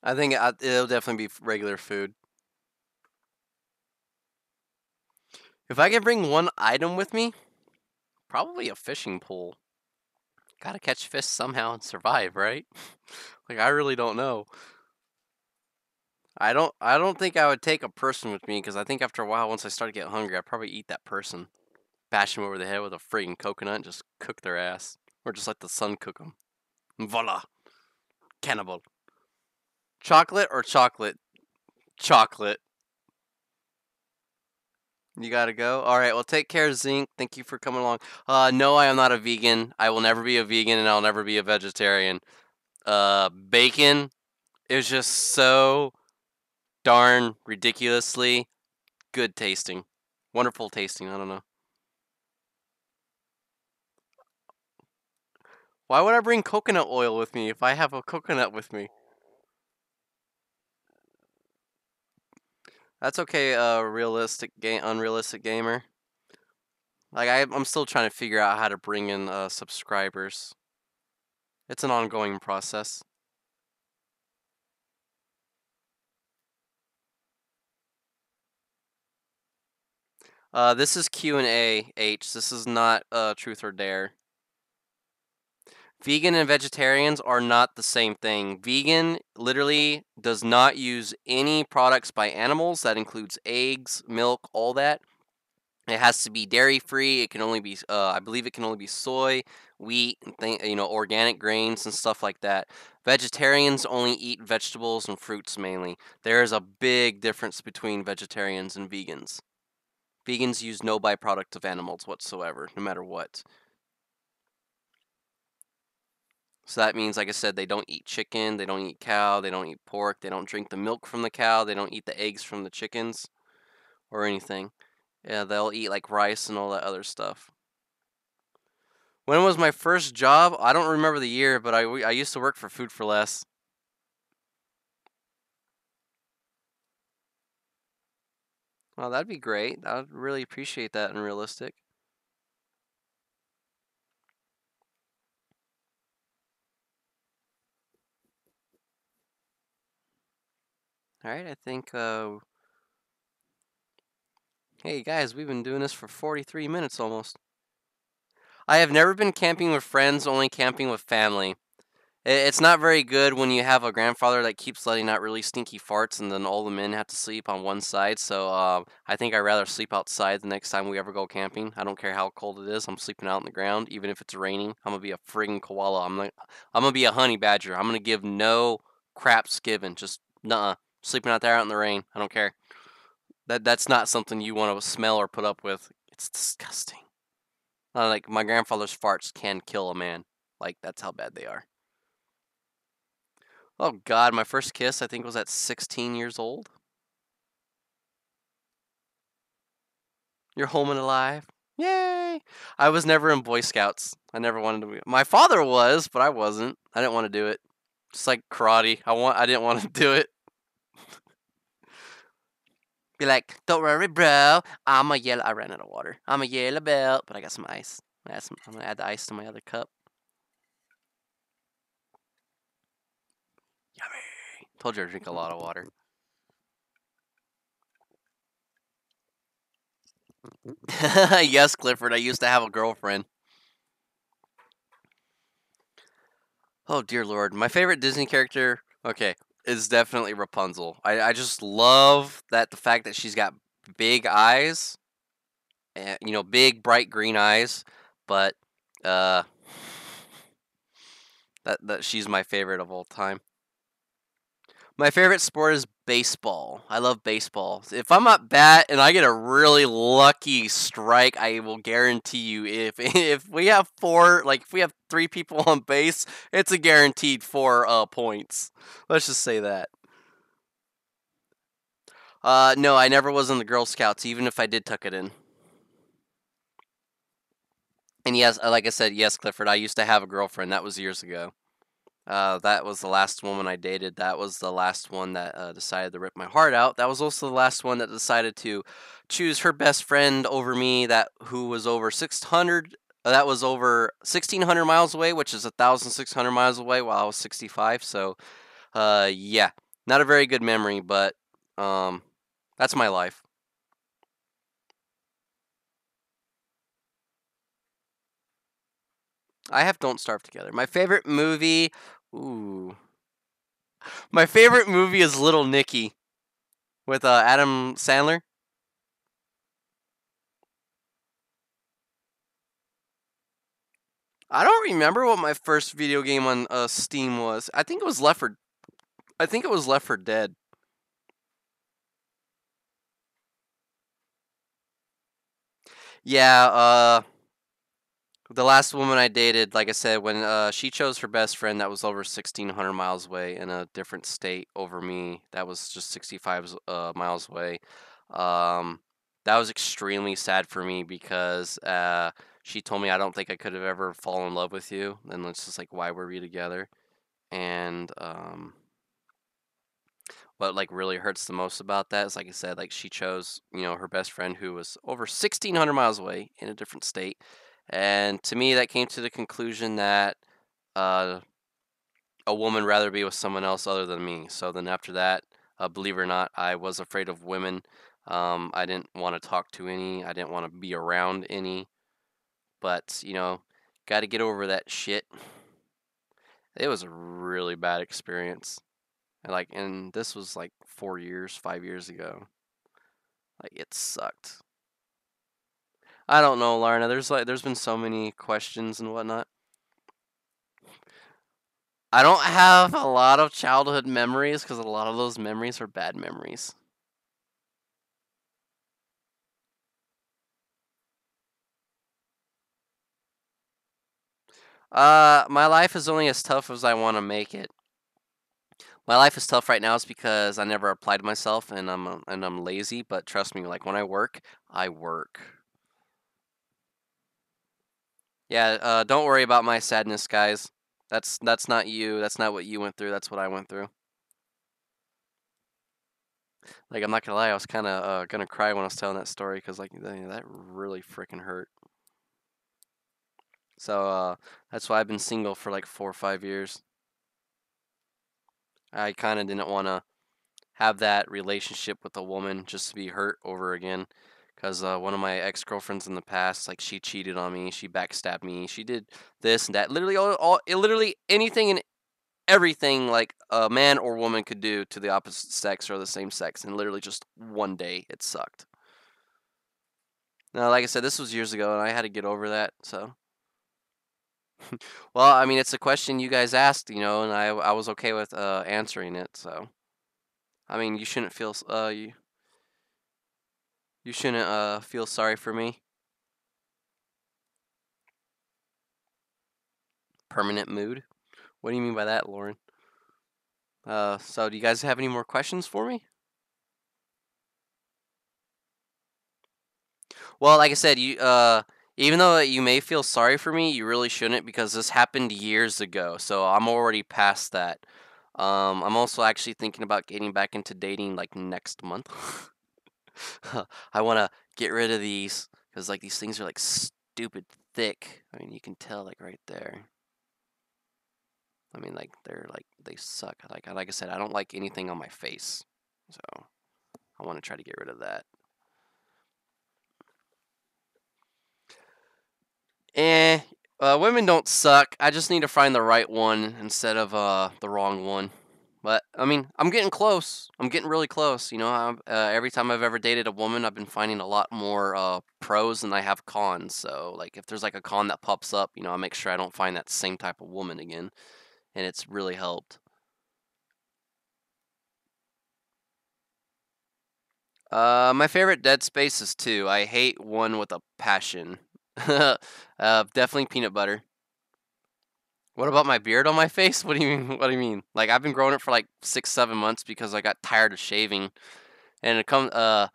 I think it'll definitely be regular food. If I could bring one item with me, probably a fishing pole. Gotta catch fish somehow and survive, right? Like I really don't know. I don't think I would take a person with me because I think after a while, once I start to get hungry, I'd probably eat that person, bash them over the head with a friggin' coconut, and just cook their ass, or just let the sun cook them. Voila, cannibal. Chocolate or chocolate? Chocolate. You gotta go. All right. Well, take care, Zinc. Thank you for coming along. No, I am not a vegan. I will never be a vegan, and I'll never be a vegetarian. Bacon is just so darn ridiculously good tasting, wonderful tasting. I don't know. Why would I bring coconut oil with me if I have a coconut with me? That's okay, unrealistic gamer. Like I'm still trying to figure out how to bring in subscribers. It's an ongoing process. This is Q&A, H. This is not truth or dare. Vegan and vegetarians are not the same thing. Vegan literally does not use any products by animals. That includes eggs, milk, all that. It has to be dairy free. It can only be, I believe, it can only be soy, wheat, and organic grains and stuff like that. Vegetarians only eat vegetables and fruits mainly. There is a big difference between vegetarians and vegans. Vegans use no byproduct of animals whatsoever, no matter what. So that means, like I said, they don't eat chicken, they don't eat cow, they don't eat pork, they don't drink the milk from the cow, they don't eat the eggs from the chickens or anything. Yeah, they'll eat like rice and all that other stuff. When was my first job? I don't remember the year, but I used to work for Food for Less. Well, that'd be great. I'd really appreciate that and realistic. All right, I think. Hey guys, we've been doing this for 43 minutes almost. I have never been camping with friends, only camping with family. It's not very good when you have a grandfather that keeps letting out really stinky farts, and then all the men have to sleep on one side. So I think I'd rather sleep outside the next time we ever go camping. I don't care how cold it is. I'm sleeping out on the ground, even if it's raining. I'm gonna be a friggin' koala. I'm gonna be a honey badger. I'm gonna give no craps given. Just nuh-uh. Sleeping out there out in the rain. I don't care. That's not something you want to smell or put up with. It's disgusting. Like my grandfather's farts can kill a man. Like that's how bad they are. Oh God, my first kiss I think was at 16 years old. You're home and alive. Yay! I was never in Boy Scouts. I never wanted to be. My father was, but I wasn't. I didn't want to do it. Just like karate. I didn't want to do it. Be like, don't worry, bro. I'm a yellow. I ran out of water. I'm a yellow belt, but I got some ice. I'm gonna add the ice to my other cup. Yummy. Told you to drink a lot of water. Yes, Clifford. I used to have a girlfriend. Oh dear lord, my favorite Disney character, okay, is definitely Rapunzel. I just love that the fact that she's got big eyes, and big bright green eyes, but uh, that she's my favorite of all time. My favorite sport is baseball. I love baseball. If I'm at bat and I get a really lucky strike, I will guarantee you if we have if we have 3 people on base, it's a guaranteed 4 points. Let's just say that. No, I never was in the Girl Scouts, even if I did tuck it in. And yes, like I said, yes, Clifford, I used to have a girlfriend. That was years ago. That was the last woman I dated. That was the last one that decided to rip my heart out. That was also the last one that decided to choose her best friend over me. Who was over 600. That was over 1,600 miles away, which is 1,600 miles away. While I was 65. So, yeah, not a very good memory, but that's my life. I have Don't Starve Together. My favorite movie. Ooh. My favorite movie is Little Nicky with Adam Sandler. I don't remember what my first video game on Steam was. I think it was Left 4. I think it was Left 4 Dead. Yeah. The last woman I dated, like I said, when she chose her best friend that was over 1,600 miles away in a different state over me, that was just 65 miles away. Um, that was extremely sad for me because she told me I don't think I could have ever fallen in love with you, and it's just like why were we together? And what like really hurts the most about that is like I said, like she chose her best friend who was over 1,600 miles away in a different state, and to me that came to the conclusion that uh, a woman rather be with someone else other than me. So then after that, believe it or not, I was afraid of women. I didn't want to talk to any. I didn't want to be around any. But, got to get over that shit. It was a really bad experience. And this was like 4 years, 5 years ago. Like, it sucked. I don't know, Larna. There's been so many questions and whatnot. I don't have a lot of childhood memories because a lot of those memories are bad memories. My life is only as tough as I want to make it. My life is tough right now is because I never applied myself and I'm lazy. But trust me, like when I work, I work. Yeah. Don't worry about my sadness, guys. That's not you. That's not what you went through. That's what I went through. Like I'm not gonna lie, I was kind of gonna cry when I was telling that story because like that really freaking hurt. So that's why I've been single for like 4 or 5 years. I kind of didn't want to have that relationship with a woman just to be hurt over again. Because one of my ex girlfriends in the past, like she cheated on me, she backstabbed me, she did this and that, literally literally anything and everything like a man or woman could do to the opposite sex or the same sex, and literally just one day it sucked. Now, like I said, this was years ago, and I had to get over that. So, well, I mean, it's a question you guys asked, and I was okay with answering it. So, I mean, you shouldn't feel you shouldn't feel sorry for me. Permanent mood. What do you mean by that, Lauren? So do you guys have any more questions for me? Well, like I said, even though you may feel sorry for me, you really shouldn't because this happened years ago. So I'm already past that. I'm also actually thinking about getting back into dating like next month. I want to get rid of these because like these things are like stupid thick. I mean, you can tell like right there. I mean, like they suck. Like I said, I don't like anything on my face, so I want to try to get rid of that. Eh, women don't suck. I just need to find the right one instead of the wrong one. But I mean, I'm getting close. I'm getting really close. Every time I've ever dated a woman, I've been finding a lot more pros than I have cons. So like, if there's like a con that pops up, I make sure I don't find that same type of woman again, and it's really helped. My favorite Dead Space is two. I hate one with a passion. Definitely peanut butter. What about my beard on my face? What do you mean? What do you mean? Like I've been growing it for like 6, 7 months because I got tired of shaving, and and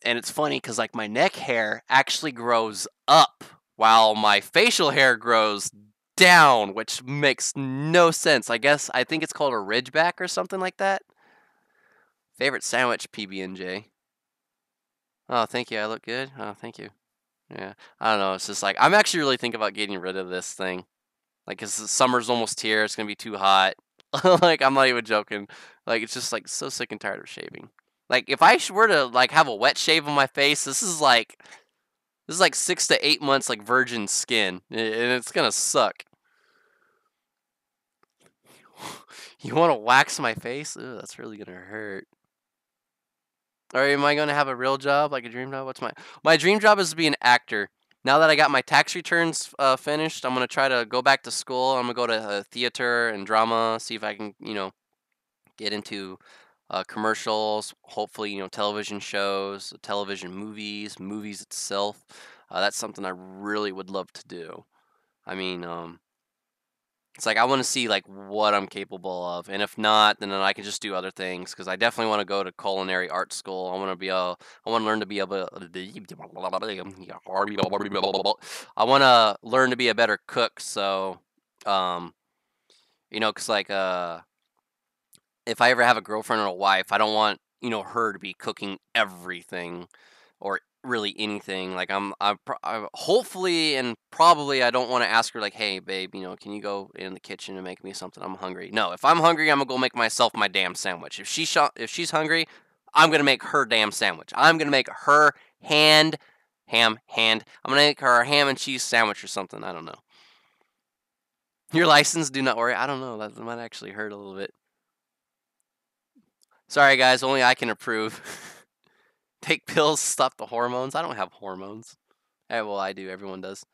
it's funny because like my neck hair actually grows up while my facial hair grows down, which makes no sense. I think it's called a ridgeback or something like that. Favorite sandwich, PB&J. Oh, thank you. I look good. Oh, thank you. Yeah, I don't know. It's just like I'm actually really thinking about getting rid of this thing. Like, 'cause the summer's almost here. It's gonna be too hot. Like, I'm not even joking. Like, it's just like so sick and tired of shaving. Like, if I were to like have a wet shave on my face, this is like 6 to 8 months like virgin skin, and it's gonna suck. You want to wax my face? Ugh, that's really gonna hurt. Or am I gonna have a real job, like a dream job? What's my dream job is to be an actor. Now that I got my tax returns finished, I'm gonna try to go back to school. I'm gonna go to theater and drama, see if I can, get into commercials. Hopefully, television shows, television movies itself. That's something I really would love to do. I mean, it's like I want to see like what I'm capable of, and if not, then I can just do other things. Because I definitely want to go to culinary art school. I want to learn to be able. I want to learn to be a better cook. So, um, because like if I ever have a girlfriend or a wife, I don't want her to be cooking everything or really anything. Like hopefully and probably I don't want to ask her like, "Hey, babe, can you go in the kitchen and make me something? I'm hungry." No, if I'm hungry, I'm gonna go make myself my damn sandwich. If she's hungry, I'm going to make her damn sandwich. I'm going to make her I'm going to make her a ham and cheese sandwich or something. I don't know. Your license, do not worry. I don't know. That might actually hurt a little bit. Sorry, guys. Only I can approve. Take pills, stop the hormones. I don't have hormones. Well, I do. Everyone does.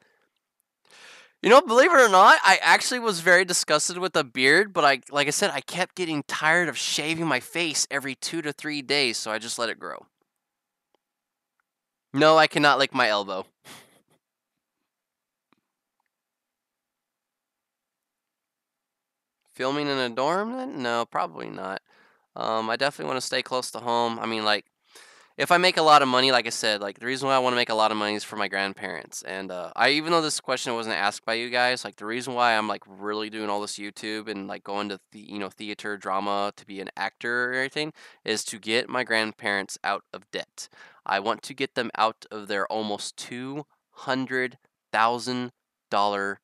You know, believe it or not, I actually was very disgusted with the beard, but like I said, I kept getting tired of shaving my face every 2 to 3 days, so I just let it grow. No, I cannot lick my elbow. Filming in a dorm? Then? No, probably not. I definitely want to stay close to home. I mean, like, if I make a lot of money, like I said, like the reason why I want to make a lot of money is for my grandparents. And even though this question wasn't asked by you guys, like the reason why I'm like really doing all this YouTube and like going to theater, drama to be an actor or everything is to get my grandparents out of debt. I want to get them out of their almost $200,000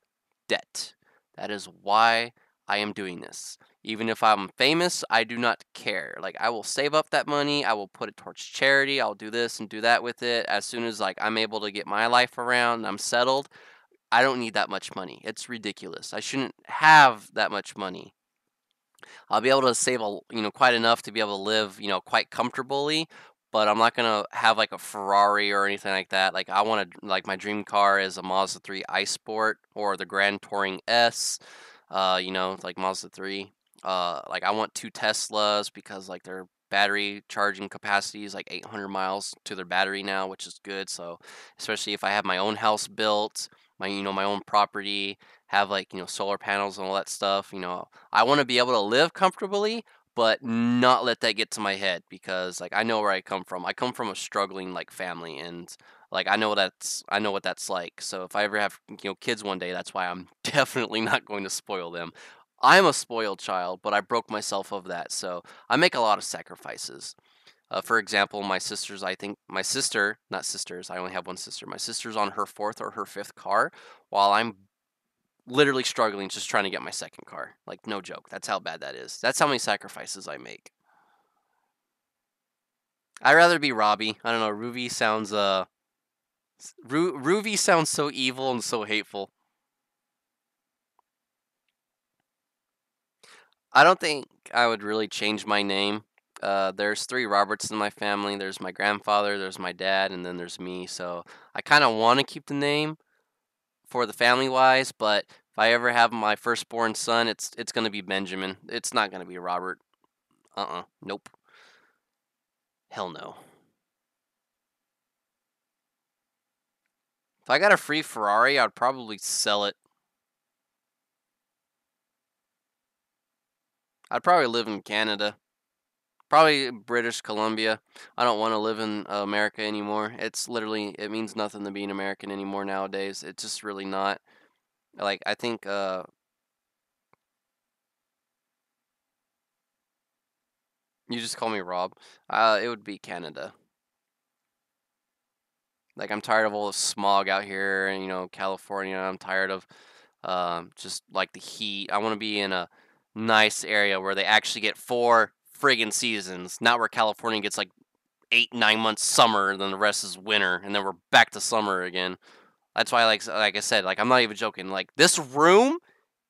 debt. That is why I am doing this. Even if I'm famous, I do not care. Like I will save up that money, I will put it towards charity, I'll do this and do that with it. As soon as like I'm able to get my life around and I'm settled, I don't need that much money. It's ridiculous. I shouldn't have that much money. I'll be able to save quite enough to be able to live, quite comfortably, but I'm not going to have like a Ferrari or anything like that. Like I want to like my dream car is a Mazda 3 iSport or the Grand Touring S. Like Mazda 3. Like I want 2 Teslas because like their battery charging capacity is like 800 miles to their battery now, which is good. So especially if I have my own house built, my own property, have like, solar panels and all that stuff, I want to be able to live comfortably, but not let that get to my head because like I know where I come from. I come from a struggling like family and like I know what that's like. So if I ever have kids one day, that's why I'm definitely not going to spoil them. I'm a spoiled child, but I broke myself of that. So I make a lot of sacrifices. For example, I think my sister, not sisters, I only have one sister. My sister's on her 4th or her 5th car, while I'm literally struggling just trying to get my 2nd car. Like, no joke. That's how bad that is. That's how many sacrifices I make. I'd rather be Robbie. I don't know. Ruby sounds so evil and so hateful. I don't think I would really change my name. There's 3 Roberts in my family. There's my grandfather, there's my dad, and then there's me. So I kind of want to keep the name for the family wise, but if I ever have my firstborn son, it's gonna be Benjamin. It's not gonna be Robert. Nope. Hell no. If I got a free Ferrari, I'd probably sell it. I'd probably live in Canada. Probably British Columbia. I don't want to live in America anymore. It means nothing to be an American anymore nowadays. It's just really not. Like, I think, you just call me Rob. It would be Canada. Like, I'm tired of all the smog out here in, California. I'm tired of just like the heat. I want to be in a nice area where they actually get 4 friggin' seasons, not where California gets like 8, 9 months summer, and then the rest is winter, and then we're back to summer again. That's why, like I said, like I'm not even joking. Like this room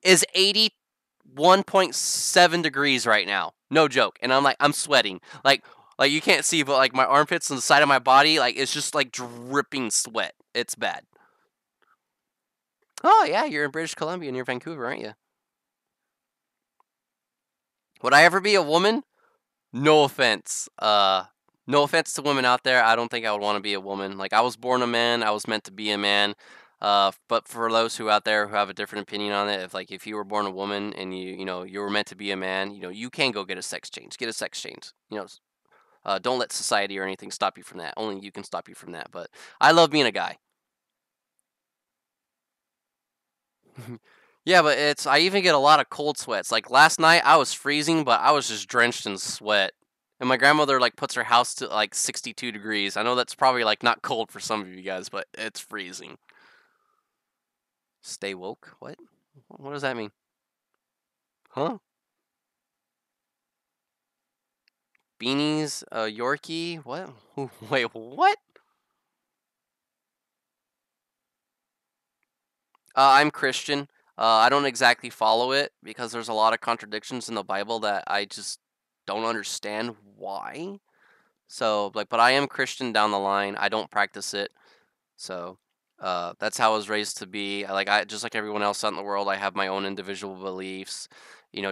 is 81.7 degrees right now, no joke, and I'm sweating. Like you can't see, but like my armpits and the side of my body, like it's just like dripping sweat. It's bad. Oh yeah, you're in British Columbia near Vancouver, aren't you? Would I ever be a woman? No offense. No offense to women out there. I don't think I would want to be a woman. Like I was born a man. I was meant to be a man. But for those who out there who have a different opinion on it, if you were born a woman and you were meant to be a man, you can go get a sex change. Get a sex change. Don't let society or anything stop you from that. Only you can stop you from that. But I love being a guy. Yeah, but I even get a lot of cold sweats. Like last night I was freezing, but I was just drenched in sweat. And my grandmother like puts her house to like 62 degrees. I know that's probably like not cold for some of you guys, but it's freezing. Stay woke? What? What does that mean? Huh? Beanies, Yorkie. What? Wait, what? I'm Christian. I don't exactly follow it because there's a lot of contradictions in the Bible that I just don't understand why. So, like, but I am Christian down the line. I don't practice it. So, that's how I was raised to be. I just like everyone else out in the world, I have my own individual beliefs,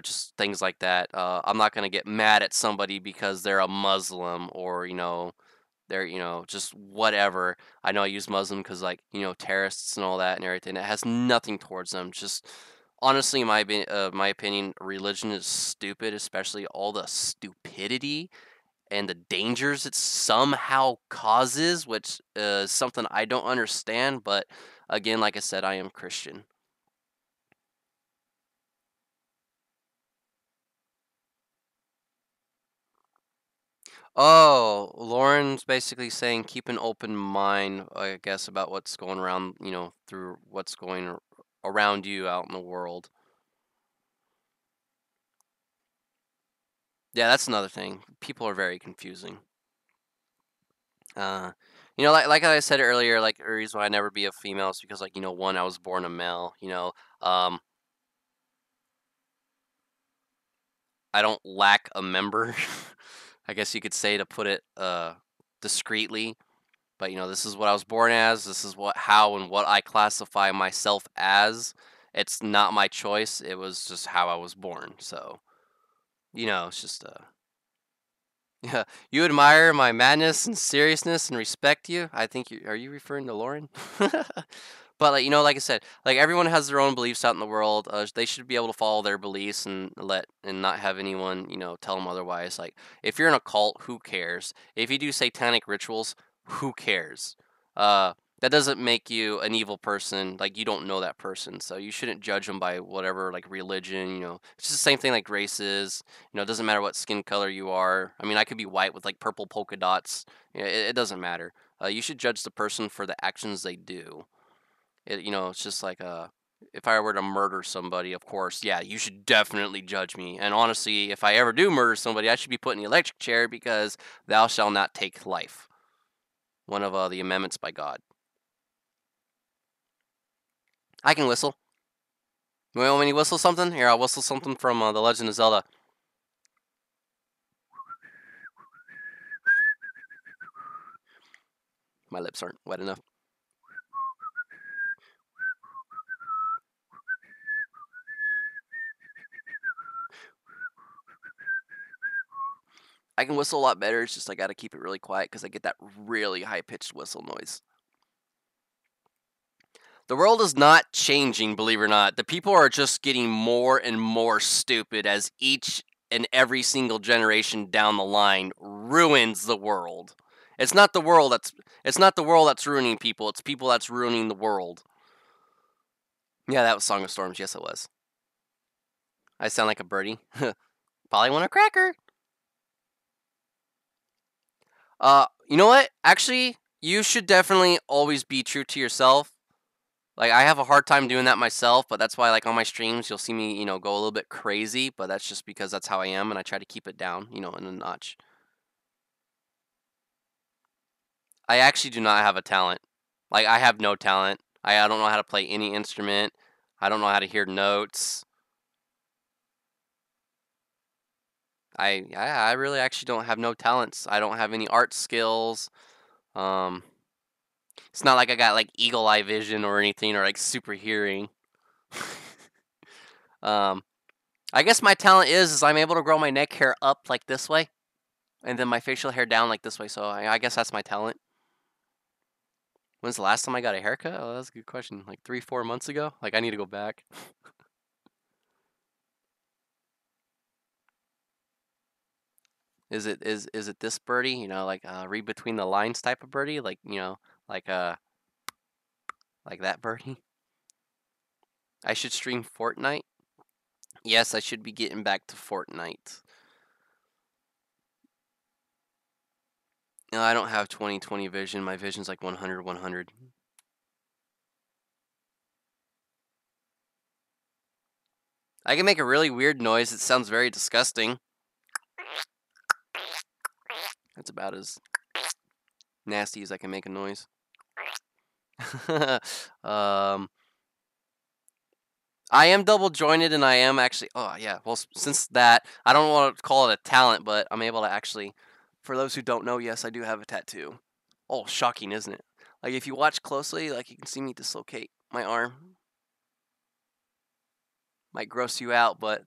just things like that. I'm not gonna get mad at somebody because they're a Muslim or, they're, just whatever. I know I use Muslim because, like, terrorists and all that and everything. It has nothing towards them. Just honestly, in my opinion, religion is stupid, especially all the stupidity and the dangers it somehow causes, which is something I don't understand. But again, like I said, I am Christian. Oh, Lauren's basically saying keep an open mind, I guess, about what's going around, through what's going around you out in the world. Yeah, that's another thing. People are very confusing. Uh, like I said earlier, like the reason why I never be a female is because, like, one, I was born a male. I don't lack a member. I guess you could say, to put it discreetly. But this is what I was born as. This is how and what I classify myself as. It's not my choice. It was just how I was born. So it's just yeah. You admire my madness and seriousness and respect you. I think are you referring to Lauren? But, like, like I said, like, everyone has their own beliefs out in the world. They should be able to follow their beliefs and not have anyone, tell them otherwise. Like, if you're in a cult, who cares? If you do satanic rituals, who cares? Uh, that doesn't make you an evil person. Like, you don't know that person, so you shouldn't judge them by whatever, like, religion. It's just the same thing like races. It doesn't matter what skin color you are. I mean, I could be white with, like, purple polka dots. It doesn't matter. You should judge the person for the actions they do. It's just like, if I were to murder somebody, of course, yeah, you should definitely judge me. And honestly, if I ever do murder somebody, I should be put in the electric chair because thou shalt not take life. One of the amendments by God. I can whistle. You want me to whistle something? Here, I'll whistle something from The Legend of Zelda. My lips aren't wet enough. I can whistle a lot better. It's just I gotta keep it really quiet because I get that really high pitched whistle noise. The world is not changing, believe it or not. The people are just getting more and more stupid as each and every single generation down the line ruins the world. It's not the world that's ruining people. It's people that's ruining the world. Yeah, that was Song of Storms. Yes, it was. I sound like a birdie. Probably want a cracker. You know what? Actually, you should definitely always be true to yourself. Like, I have a hard time doing that myself, but that's why, like, on my streams, you'll see me, go a little bit crazy, but that's just because that's how I am, and I try to keep it down, in a notch. I actually do not have a talent. Like, I have no talent. I don't know how to play any instrument. I don't know how to hear notes. I really actually don't have no talents. I don't have any art skills. Um, it's not like I got, like, eagle eye vision or anything, or, like, super hearing. um, I guess my talent is I'm able to grow my neck hair up like this way, and then my facial hair down like this way. So I guess that's my talent. When's the last time I got a haircut? Oh, that's a good question. Like 3-4 months ago. Like, I need to go back. Is it this birdie? Like, read between the lines type of birdie. Like, like like that birdie. I should stream Fortnite. Yes, I should be getting back to Fortnite. No, I don't have 20/20 vision. My vision's like 100/100. I can make a really weird noise. It sounds very disgusting. It's about as nasty as I can make a noise. um, I am double jointed, and I am actually. Oh yeah. Well, since that, I don't want to call it a talent, but I'm able to actually. For those who don't know, yes, I do have a tattoo. Oh, shocking, isn't it? Like if you watch closely, like you can see me dislocate my arm. Might gross you out, but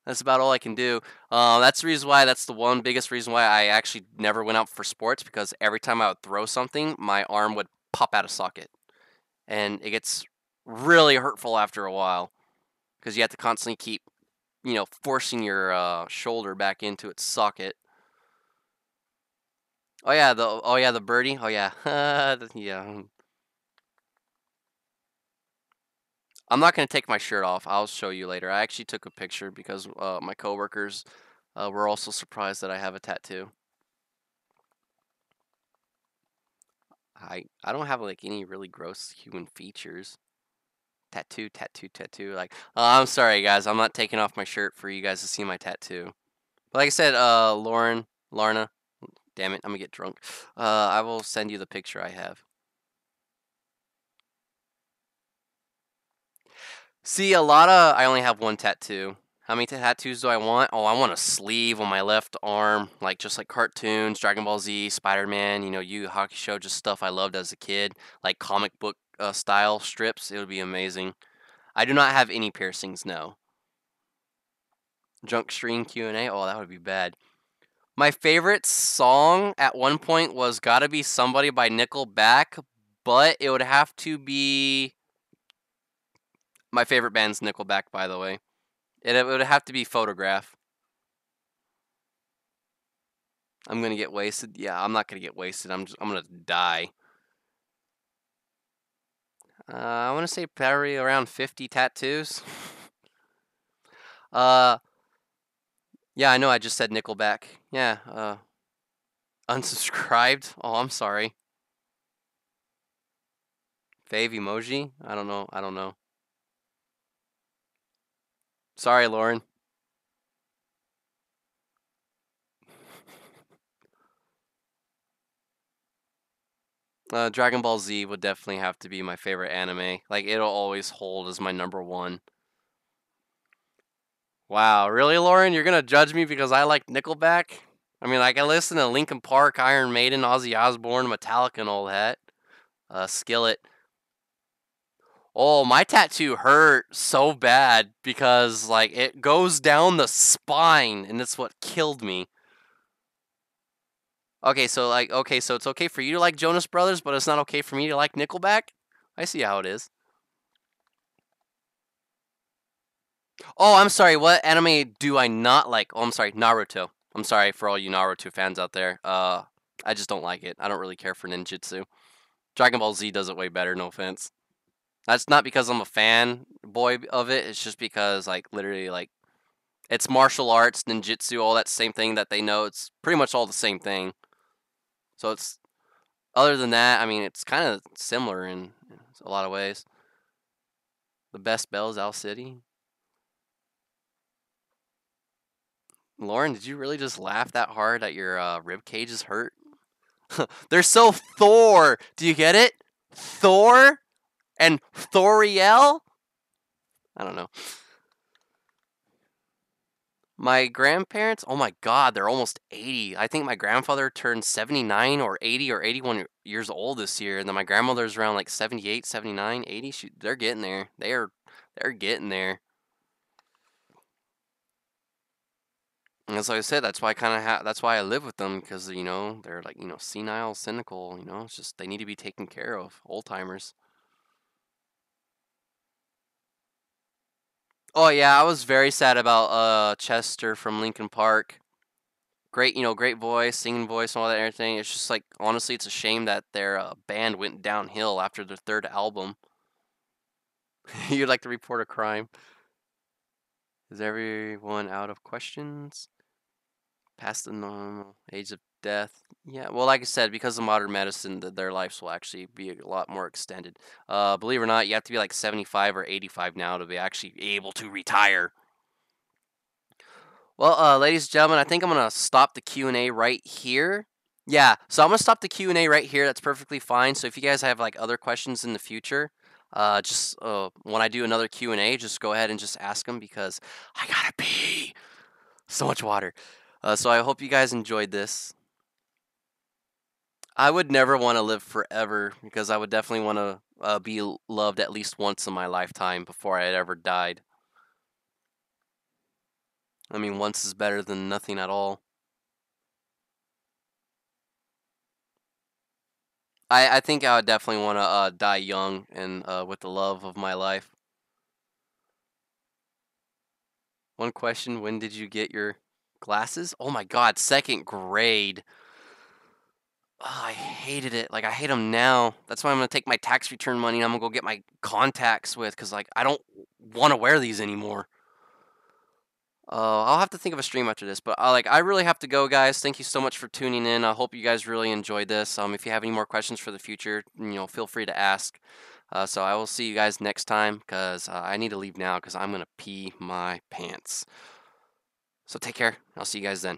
that's about all I can do. That's the reason why. That's the one biggest reason why I actually never went out for sports, because every time I would throw something, my arm would pop out of socket, and it gets really hurtful after a while because you have to constantly keep, forcing your shoulder back into its socket. The birdie. Oh yeah, yeah. I'm not gonna take my shirt off. I'll show you later. I actually took a picture because my coworkers were also surprised that I have a tattoo. I don't have like any really gross human features. Tattoo, tattoo, tattoo. Like, I'm sorry guys, I'm not taking off my shirt for you guys to see my tattoo. But like I said, Larna, damn it, I'm gonna get drunk. I will send you the picture I have. See, I only have one tattoo. How many tattoos do I want? Oh, I want a sleeve on my left arm, like just like cartoons, Dragon Ball Z, Spider-Man, Yu Hockey Show, just stuff I loved as a kid, like comic book style strips. It would be amazing. I do not have any piercings, no. Junk stream Q&A? Oh, that would be bad. My favorite song at one point was Gotta Be Somebody by Nickelback, but it would have to be... My favorite band's Nickelback, by the way. It would have to be Photograph. I'm gonna get wasted. Yeah, I'm not gonna get wasted. I'm gonna die. I want to say probably around 50 tattoos. Yeah, I know. I just said Nickelback. Yeah. Unsubscribed. Oh, I'm sorry. Fave emoji. I don't know. I don't know. Sorry, Lauren. Dragon Ball Z would definitely have to be my favorite anime. Like, it'll always hold as my number one. Wow, really, Lauren? You're gonna judge me because I like Nickelback? I mean, like, I listen to Linkin Park, Iron Maiden, Ozzy Osbourne, Metallica, and all that. Skillet. Oh, my tattoo hurt so bad because, like, it goes down the spine, and that's what killed me. Okay, so it's okay for you to like Jonas Brothers, but it's not okay for me to like Nickelback? I see how it is. Oh, I'm sorry. What anime do I not like? Oh, I'm sorry. Naruto. I'm sorry for all you Naruto fans out there. I just don't like it. I don't really care for ninjutsu. Dragon Ball Z does it way better, no offense. That's not because I'm a fan boy of it. It's just because, like, literally, like, it's martial arts, ninjutsu, all that same thing that they know. It's pretty much all the same thing. So it's, other than that, I mean, it's kind of similar in a lot of ways. The best Bell's Owl City. Lauren, did you really just laugh that hard that your rib cage is hurt? They're so Thor. Do you get it? Thor and Thoriel? I don't know. My grandparents, oh my god, they're almost 80. I think my grandfather turned 79 or 80 or 81 years old this year. And then my grandmother's around like 78, 79, 80. They're getting there. They're getting there. And as I said, that's why I kind of that's why I live with them, because they're like senile, cynical. It's just they need to be taken care of. Old timers. Oh yeah, I was very sad about Chester from Linkin Park. Great, great voice, singing voice, and all that everything. It's just like, honestly, it's a shame that their band went downhill after their third album. You'd like to report a crime? Is everyone out of questions? Past the normal age of death? Yeah, well, like I said, because of modern medicine, their lives will actually be a lot more extended. Believe it or not, you have to be like 75 or 85 now to be actually able to retire. Well, ladies and gentlemen, I think I'm gonna stop the Q&A right here. Yeah, so I'm gonna stop the Q&A right here. That's perfectly fine. So if you guys have like other questions in the future, just when I do another Q&A, just go ahead and just ask them because I gotta pee. So much water. So I hope you guys enjoyed this. I would never want to live forever because I would definitely want to be loved at least once in my lifetime before I had ever died. I mean, once is better than nothing at all. I think I would definitely want to die young and with the love of my life. One question, when did you get your glasses? Oh my God, second grade. Oh, I hated it. Like I hate them now. That's why I'm gonna take my tax return money and I'm gonna go get my contacts with, cause like I don't want to wear these anymore. I'll have to think of a stream after this, but I really have to go, guys. Thank you so much for tuning in. I hope you guys really enjoyed this. If you have any more questions for the future, feel free to ask. So I will see you guys next time, cause I need to leave now, cause I'm gonna pee my pants. So take care. I'll see you guys then.